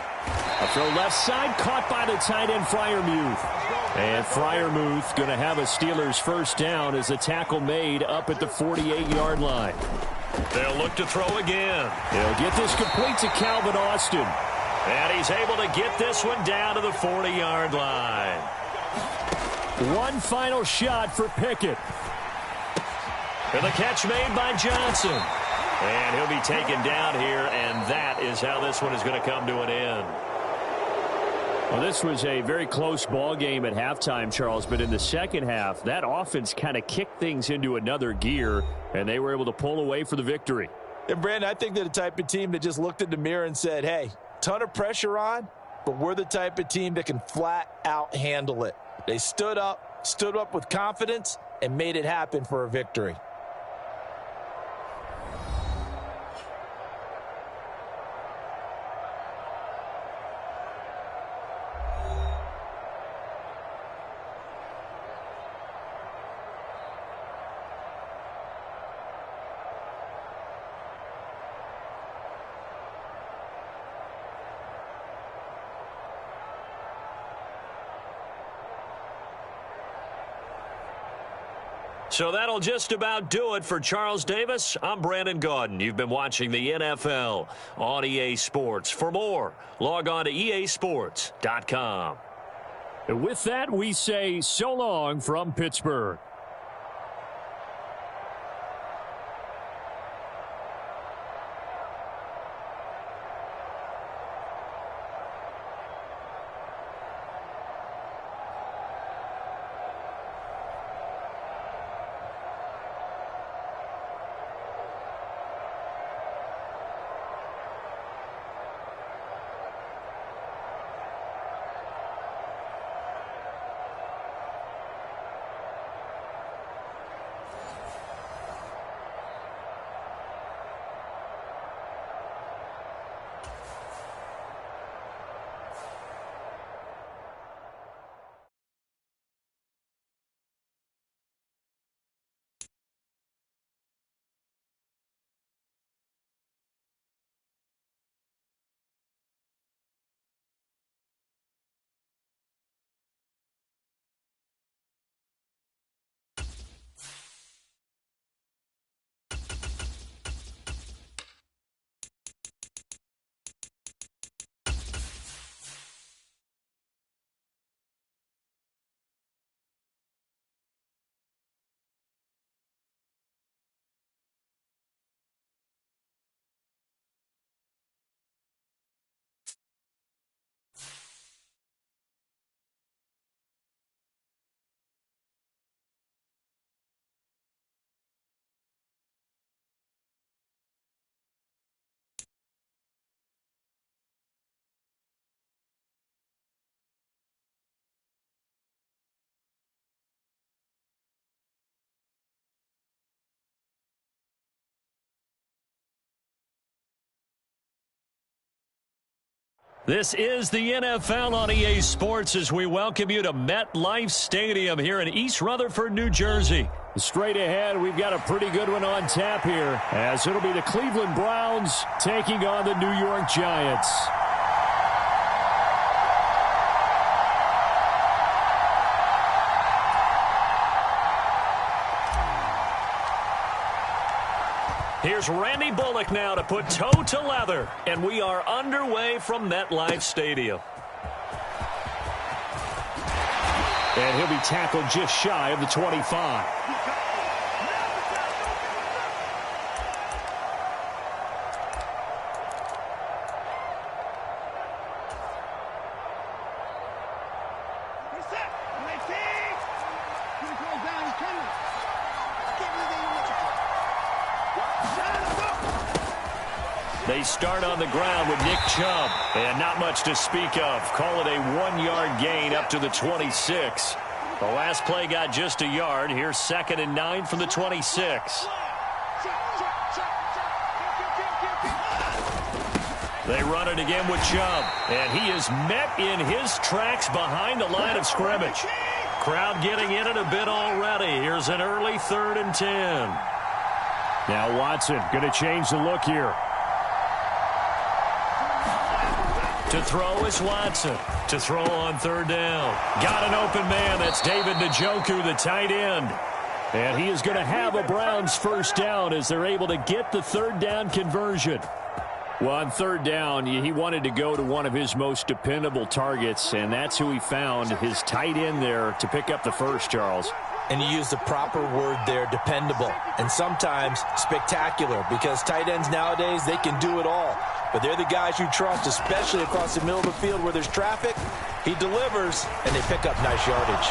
A throw left side, caught by the tight end, Freiermuth. And Freiermuth going to have a Steelers first down as the tackle made up at the 48-yard line. They'll look to throw again. They'll get this complete to Calvin Austin. And he's able to get this one down to the 40-yard line. One final shot for Pickett. And the catch made by Johnson. And he'll be taken down here, and that is how this one is going to come to an end. Well, this was a very close ball game at halftime, Charles, but in the second half, that offense kind of kicked things into another gear, and they were able to pull away for the victory. And, Brandon, I think they're the type of team that just looked in the mirror and said, hey, ton of pressure on, but we're the type of team that can flat out handle it. They stood up with confidence, and made it happen for a victory. So that'll just about do it for Charles Davis. I'm Brandon Gaudin. You've been watching the NFL on EA Sports. For more, log on to easports.com. And with that, we say so long from Pittsburgh. This is the NFL on EA Sports as we welcome you to MetLife Stadium here in East Rutherford, New Jersey. Straight ahead, we've got a pretty good one on tap here, as it'll be the Cleveland Browns taking on the New York Giants. Here's Randy Bullock now to put toe to leather, and we are underway from MetLife Stadium. And he'll be tackled just shy of the 25. They start on the ground with Nick Chubb, and not much to speak of. Call it a 1-yard gain up to the 26. The last play got just a yard. Here's 2nd and 9 from the 26. They run it again with Chubb, and he is met in his tracks behind the line of scrimmage. Crowd getting in it a bit already. Here's an early 3rd and 10. Now Watson going to change the look here. To throw is Watson. To throw on 3rd down. Got an open man. That's David Njoku, the tight end. And he is going to have a Browns first down as they're able to get the 3rd down conversion. Well, on 3rd down, he wanted to go to one of his most dependable targets, and that's who he found, his tight end there, to pick up the first, Charles. And you use the proper word there, dependable, and sometimes spectacular, because tight ends nowadays, they can do it all. But they're the guys you trust, especially across the middle of the field where there's traffic. He delivers, and they pick up nice yardage.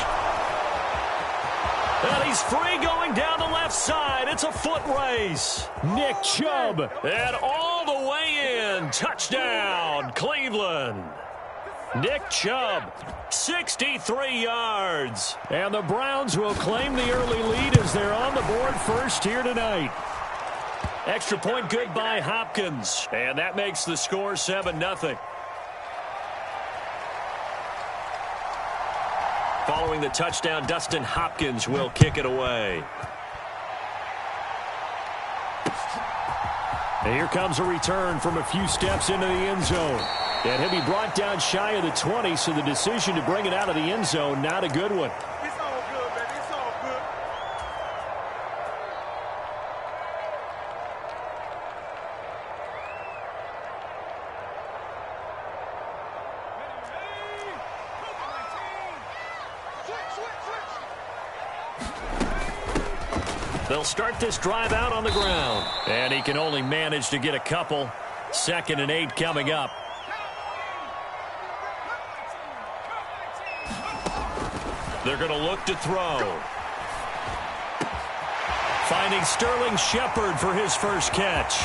And he's free going down the left side. It's a foot race. Nick Chubb. And all the way in. Touchdown, Cleveland. Nick Chubb, 63 yards. And the Browns will claim the early lead as they're on the board first here tonight. Extra point good by Hopkins. And that makes the score 7-0. Following the touchdown, Dustin Hopkins will kick it away. And here comes a return from a few steps into the end zone. And he'll be brought down shy of the 20, so the decision to bring it out of the end zone, not a good one. It's all good, baby. It's all good. They'll start this drive out on the ground. And he can only manage to get a couple. 2nd and 8 coming up. They're going to look to throw. Finding Sterling Shepard for his first catch.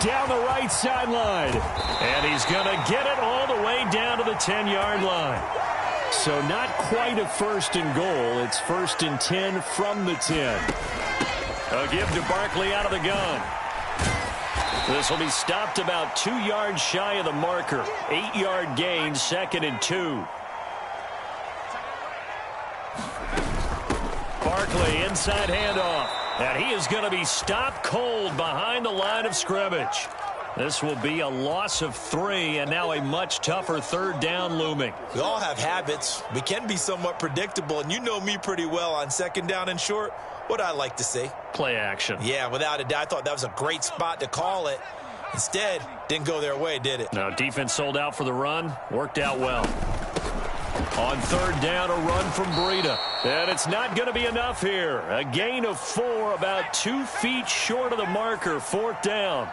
Down the right sideline. And he's going to get it all the way down to the 10-yard line. So not quite a 1st and goal. It's 1st and 10 from the 10. A give to Barkley out of the gun. This will be stopped about 2 yards shy of the marker. 8-yard gain, 2nd and 2. Barkley, inside handoff. And he is going to be stopped cold behind the line of scrimmage. This will be a loss of 3, and now a much tougher 3rd down looming. We all have habits. We can be somewhat predictable, and you know me pretty well on 2nd down and short. What I like to say. Play action. Yeah, without a doubt. I thought that was a great spot to call it. Instead, didn't go their way, did it? No, defense sold out for the run. Worked out well. On 3rd down, a run from Breida. And it's not going to be enough here. A gain of 4, about 2 feet short of the marker. 4th down.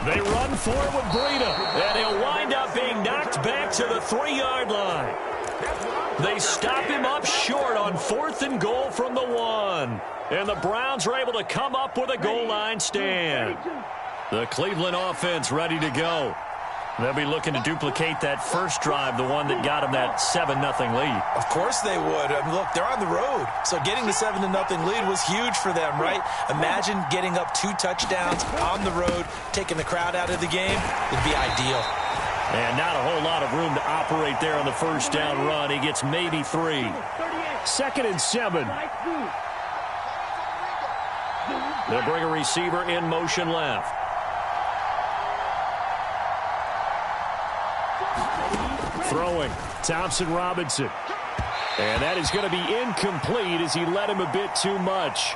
They run for it with Breida. And he'll wind up being knocked back to the 3-yard line. They stop him up short on 4th and goal from the 1. And the Browns are able to come up with a goal line stand. The Cleveland offense ready to go. They'll be looking to duplicate that first drive, the one that got them that 7-0 lead. Of course they would. I mean, look, they're on the road. So getting the 7-0 lead was huge for them, right? Imagine getting up 2 touchdowns on the road, taking the crowd out of the game. It'd be ideal. And not a whole lot of room to operate there on the first down run. He gets maybe 3. 2nd and 7. They'll bring a receiver in motion left. Throwing, Thompson-Robinson. And that is going to be incomplete as he led him a bit too much.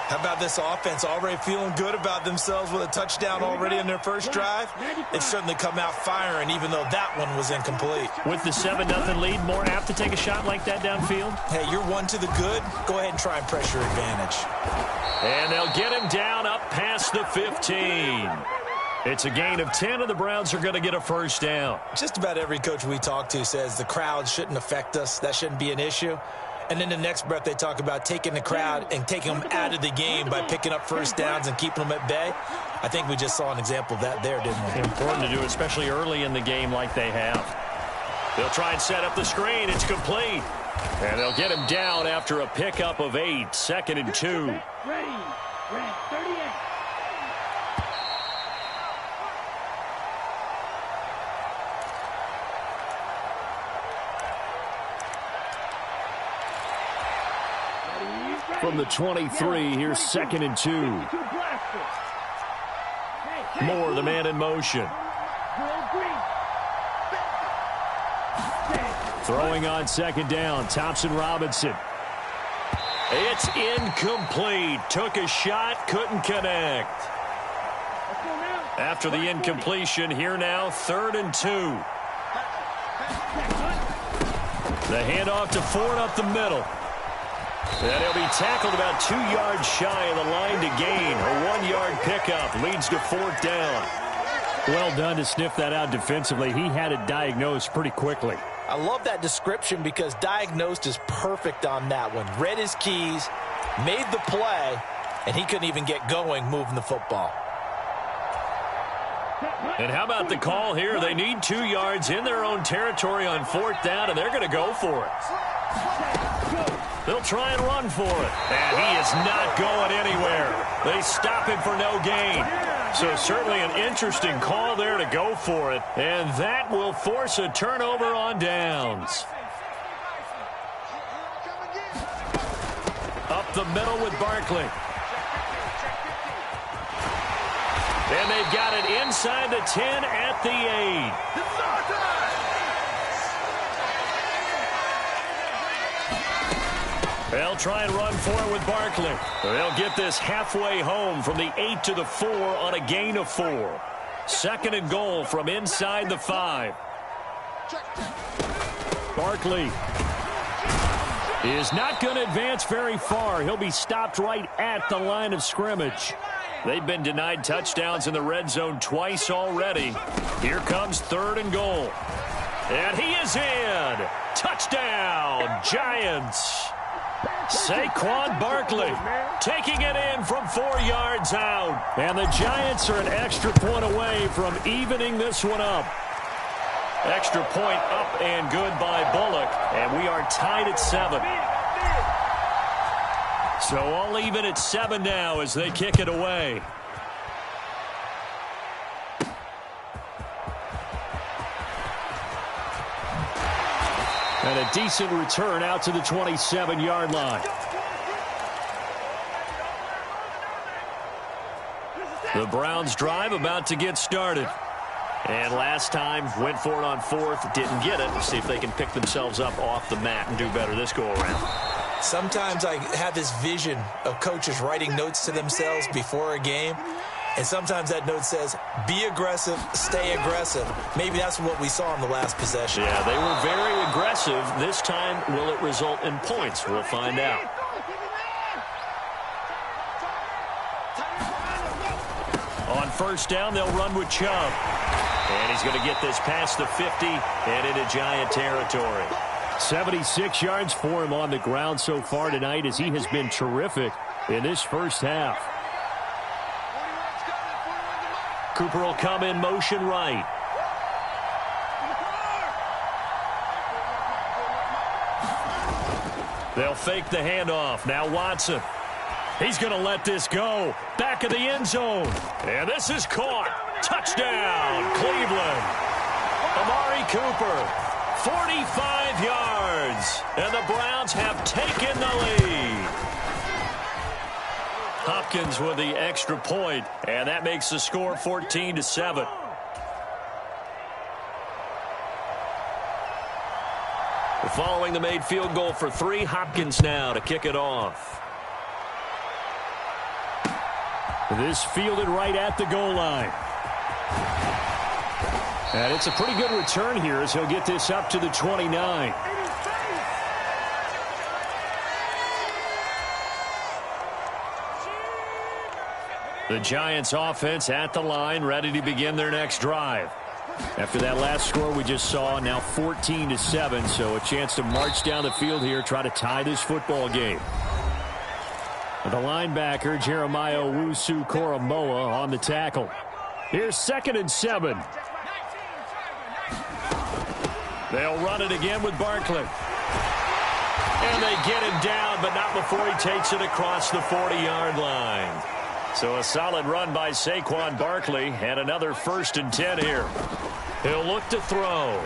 How about this offense already feeling good about themselves with a touchdown already in their first drive? They've certainly come out firing, even though that one was incomplete. With the 7-0 lead, more apt to take a shot like that downfield? Hey, you're one to the good. Go ahead and try and press your advantage. And they'll get him down up past the 15. It's a gain of 10, and the Browns are going to get a first down. Just about every coach we talk to says the crowd shouldn't affect us. That shouldn't be an issue. And then the next breath they talk about taking the crowd and taking them out of the game by picking up first downs and keeping them at bay. I think we just saw an example of that there, didn't we? Important to do, especially early in the game like they have. They'll try and set up the screen. It's complete. And they'll get him down after a pickup of 8. 2nd and 2. Ready, 38. From the 23, here's 2nd and 2. Moore, the man in motion. Throwing on 2nd down, Thompson-Robinson. It's incomplete. Took a shot, couldn't connect. After the incompletion, here now, 3rd and 2. The handoff to Ford up the middle. And he'll be tackled about 2 yards shy of the line to gain. A 1-yard pickup leads to 4th down. Well done to sniff that out defensively. He had it diagnosed pretty quickly. I love that description because diagnosed is perfect on that one. Read his keys, made the play, and he couldn't even get going moving the football. And how about the call here? They need 2 yards in their own territory on 4th down, and they're going to go for it. They'll try and run for it. And he is not going anywhere. They stop him for no gain. So certainly an interesting call there to go for it. And that will force a turnover on downs. Up the middle with Barkley. And they've got it inside the 10 at the 8. They'll try and run for it with Barkley. They'll get this halfway home from the 8 to the 4 on a gain of 4. 2nd and goal from inside the 5. Barkley is not going to advance very far. He'll be stopped right at the line of scrimmage. They've been denied touchdowns in the red zone twice already. Here comes 3rd and goal. And he is in. Touchdown, Giants. Saquon Barkley taking it in from 4 yards out. And the Giants are an extra point away from evening this one up. Extra point up and good by Bullock. And we are tied at 7. So all even at 7 now as they kick it away. And a decent return out to the 27-yard line. The Browns drive about to get started. And last time went for it on 4th, didn't get it. See if they can pick themselves up off the mat and do better this go around. Sometimes I have this vision of coaches writing notes to themselves before a game. And sometimes that note says, be aggressive, stay aggressive. Maybe that's what we saw in the last possession. Yeah, they were very aggressive. This time, will it result in points? We'll find out. On 1st down, they'll run with Chubb. And he's going to get this past the 50 and into Giant territory. 76 yards for him on the ground so far tonight as he has been terrific in this first half. Cooper will come in motion right. They'll fake the handoff. Now Watson. He's going to let this go. Back of the end zone. And this is caught. Touchdown, Cleveland. Amari Cooper, 45 yards. And the Browns have taken the lead. Hopkins with the extra point, and that makes the score 14-7. Following the made field goal for 3, Hopkins now to kick it off. This fielded right at the goal line. And it's a pretty good return here as he'll get this up to the 29. The Giants offense at the line, ready to begin their next drive. After that last score we just saw, now 14-7, so a chance to march down the field here, try to tie this football game. The linebacker, Jeremiah Owusu-Koramoah, on the tackle. Here's 2nd and 7. They'll run it again with Barkley. And they get him down, but not before he takes it across the 40-yard line. So a solid run by Saquon Barkley, and another 1st and 10 here. He'll look to throw.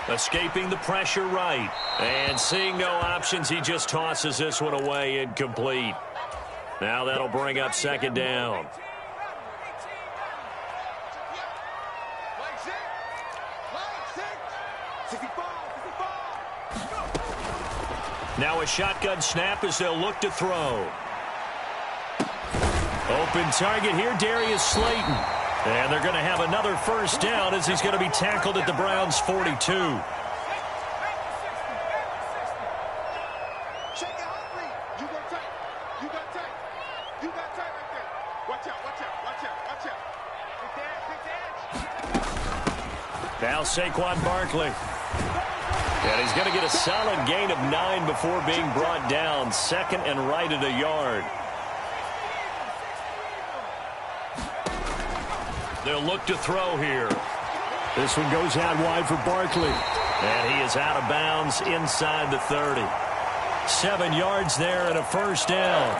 Escaping the pressure right. And seeing no options, he just tosses this one away, incomplete. Now that'll bring up 2nd down. Now a shotgun snap as they'll look to throw. Open target here, Darius Slayton. And they're going to have another 1st down as he's going to be tackled at the Browns' 42. Now Saquon Barkley. And he's going to get a solid gain of 9 before being brought down. 2nd and right at a yard. They'll look to throw here. This one goes out wide for Barkley. And he is out of bounds inside the 30. 7 yards there and a 1st down.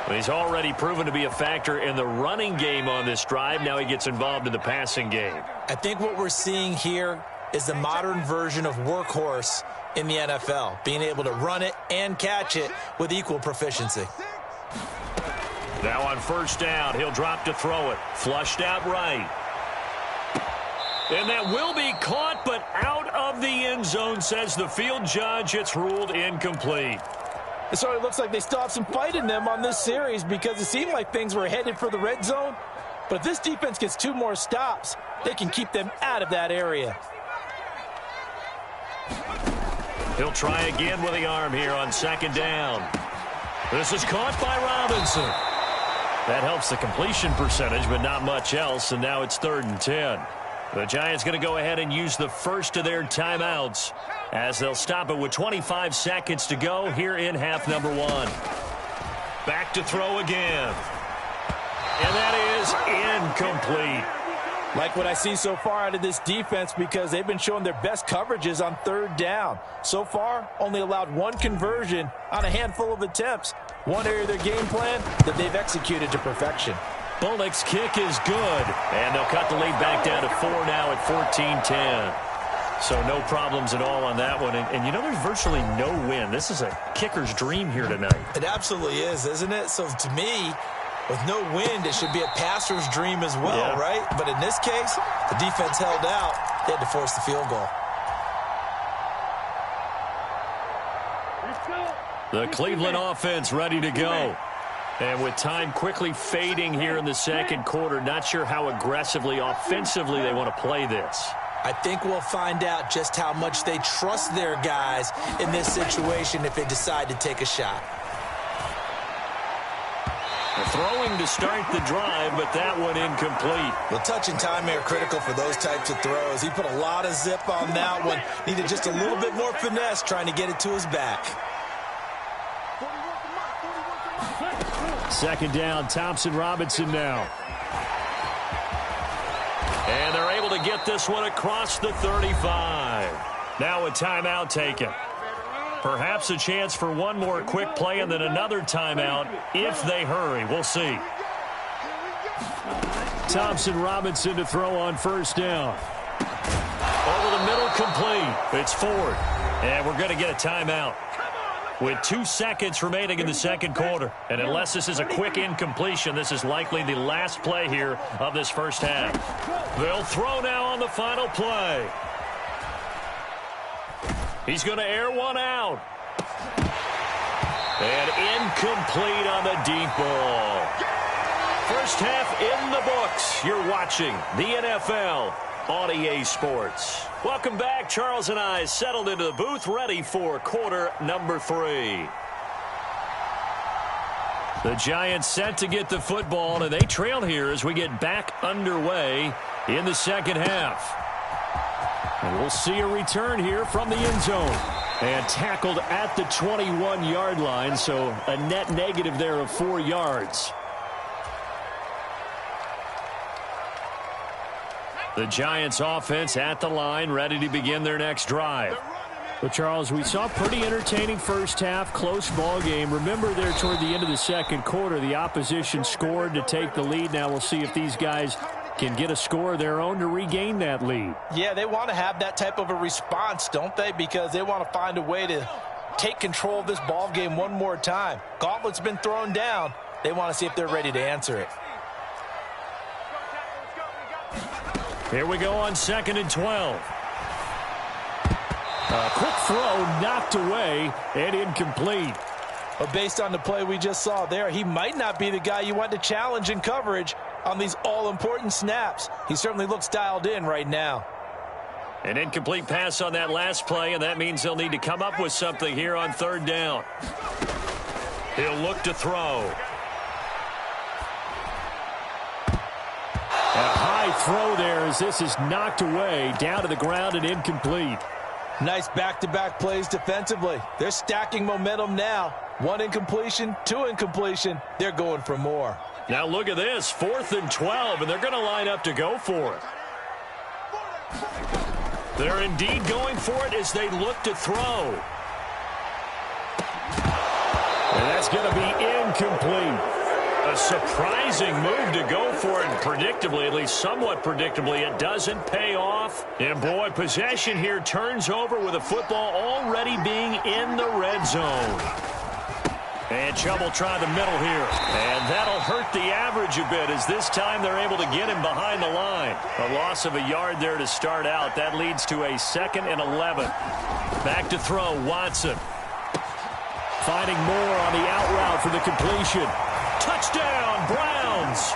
He's already proven to be a factor in the running game on this drive. Now he gets involved in the passing game. I think what we're seeing here is the modern version of workhorse in the NFL, being able to run it and catch it with equal proficiency. Now on 1st down, he'll drop to throw it. Flushed out right. And that will be caught, but out of the end zone, says the field judge. It's ruled incomplete. So it looks like they still have some fight in them on this series because it seemed like things were headed for the red zone. But if this defense gets 2 more stops, they can keep them out of that area. He'll try again with the arm here on 2nd down. This is caught by Robinson. That helps the completion percentage, but not much else, and now it's 3rd and 10. The Giants going to go ahead and use the 1st of their timeouts as they'll stop it with 25 seconds to go here in half number 1. Back to throw again. And that is incomplete. Like what I see so far out of this defense because they've been showing their best coverages on 3rd down. So far, only allowed 1 conversion on a handful of attempts. One area of their game plan that they've executed to perfection. Bullock's kick is good. And they'll cut the lead back down to 4 now at 14-10. So no problems at all on that one. And you know, there's virtually no win. This is a kicker's dream here tonight. It absolutely is, isn't it? So to me, with no wind, it should be a passer's dream as well, right? But in this case, the defense held out. They had to force the field goal. The Cleveland offense ready to go. And with time quickly fading here in the 2nd quarter, not sure how aggressively, offensively they want to play this. I think we'll find out just how much they trust their guys in this situation if they decide to take a shot. Throwing to start the drive, but that one incomplete. Well, touch and timing are critical for those types of throws. He put a lot of zip on that one. Needed just a little bit more finesse trying to get it to his back. 2nd down, Thompson Robinson now. And they're able to get this one across the 35. Now a timeout taken. Perhaps a chance for one more quick play and then another timeout if they hurry. We'll see. Thompson Robinson to throw on first down. Over the middle, complete. It's Ford. And we're going to get a timeout with 2 seconds remaining in the second quarter. And unless this is a quick incompletion, this is likely the last play here of this first half. They'll throw now on the final play. He's going to air one out. And incomplete on the deep ball. First half in the books. You're watching the NFL on EA Sports. Welcome back. Charles and I settled into the booth, ready for quarter number 3. The Giants set to get the football, and they trail here as we get back underway in the second half. And we'll see a return here from the end zone. And tackled at the 21-yard line, so a net negative there of 4 yards. The Giants offense at the line, ready to begin their next drive. Well, Charles, we saw a pretty entertaining first half, close ball game. Remember there toward the end of the second quarter, the opposition scored to take the lead. Now we'll see if these guys can get a score of their own to regain that lead. Yeah, they want to have that type of a response, don't they? Because they want to find a way to take control of this ball game one more time. Gauntlet's been thrown down. They want to see if they're ready to answer it. Here we go on 2nd and 12. A quick throw knocked away and incomplete. But based on the play we just saw there, he might not be the guy you want to challenge in coverage on these all-important snaps. He certainly looks dialed in right now. An incomplete pass on that last play, and that means they'll need to come up with something here on 3rd down. He'll look to throw. A high throw there as this is knocked away, down to the ground and incomplete. Nice back-to-back plays defensively. They're stacking momentum now. 1 incompletion, 2 incompletion. They're going for more. Now look at this, 4th and 12, and they're going to line up to go for it. They're indeed going for it as they look to throw. And that's going to be incomplete. A surprising move to go for it, and predictably, at least somewhat predictably, it doesn't pay off. And boy, possession here turns over with a football already being in the red zone. And Chubb try the middle here. And that'll hurt the average a bit as this time they're able to get him behind the line. A loss of a yard there to start out. That leads to a 2nd and 11. Back to throw, Watson. Finding more on the out route for the completion. Touchdown, Browns.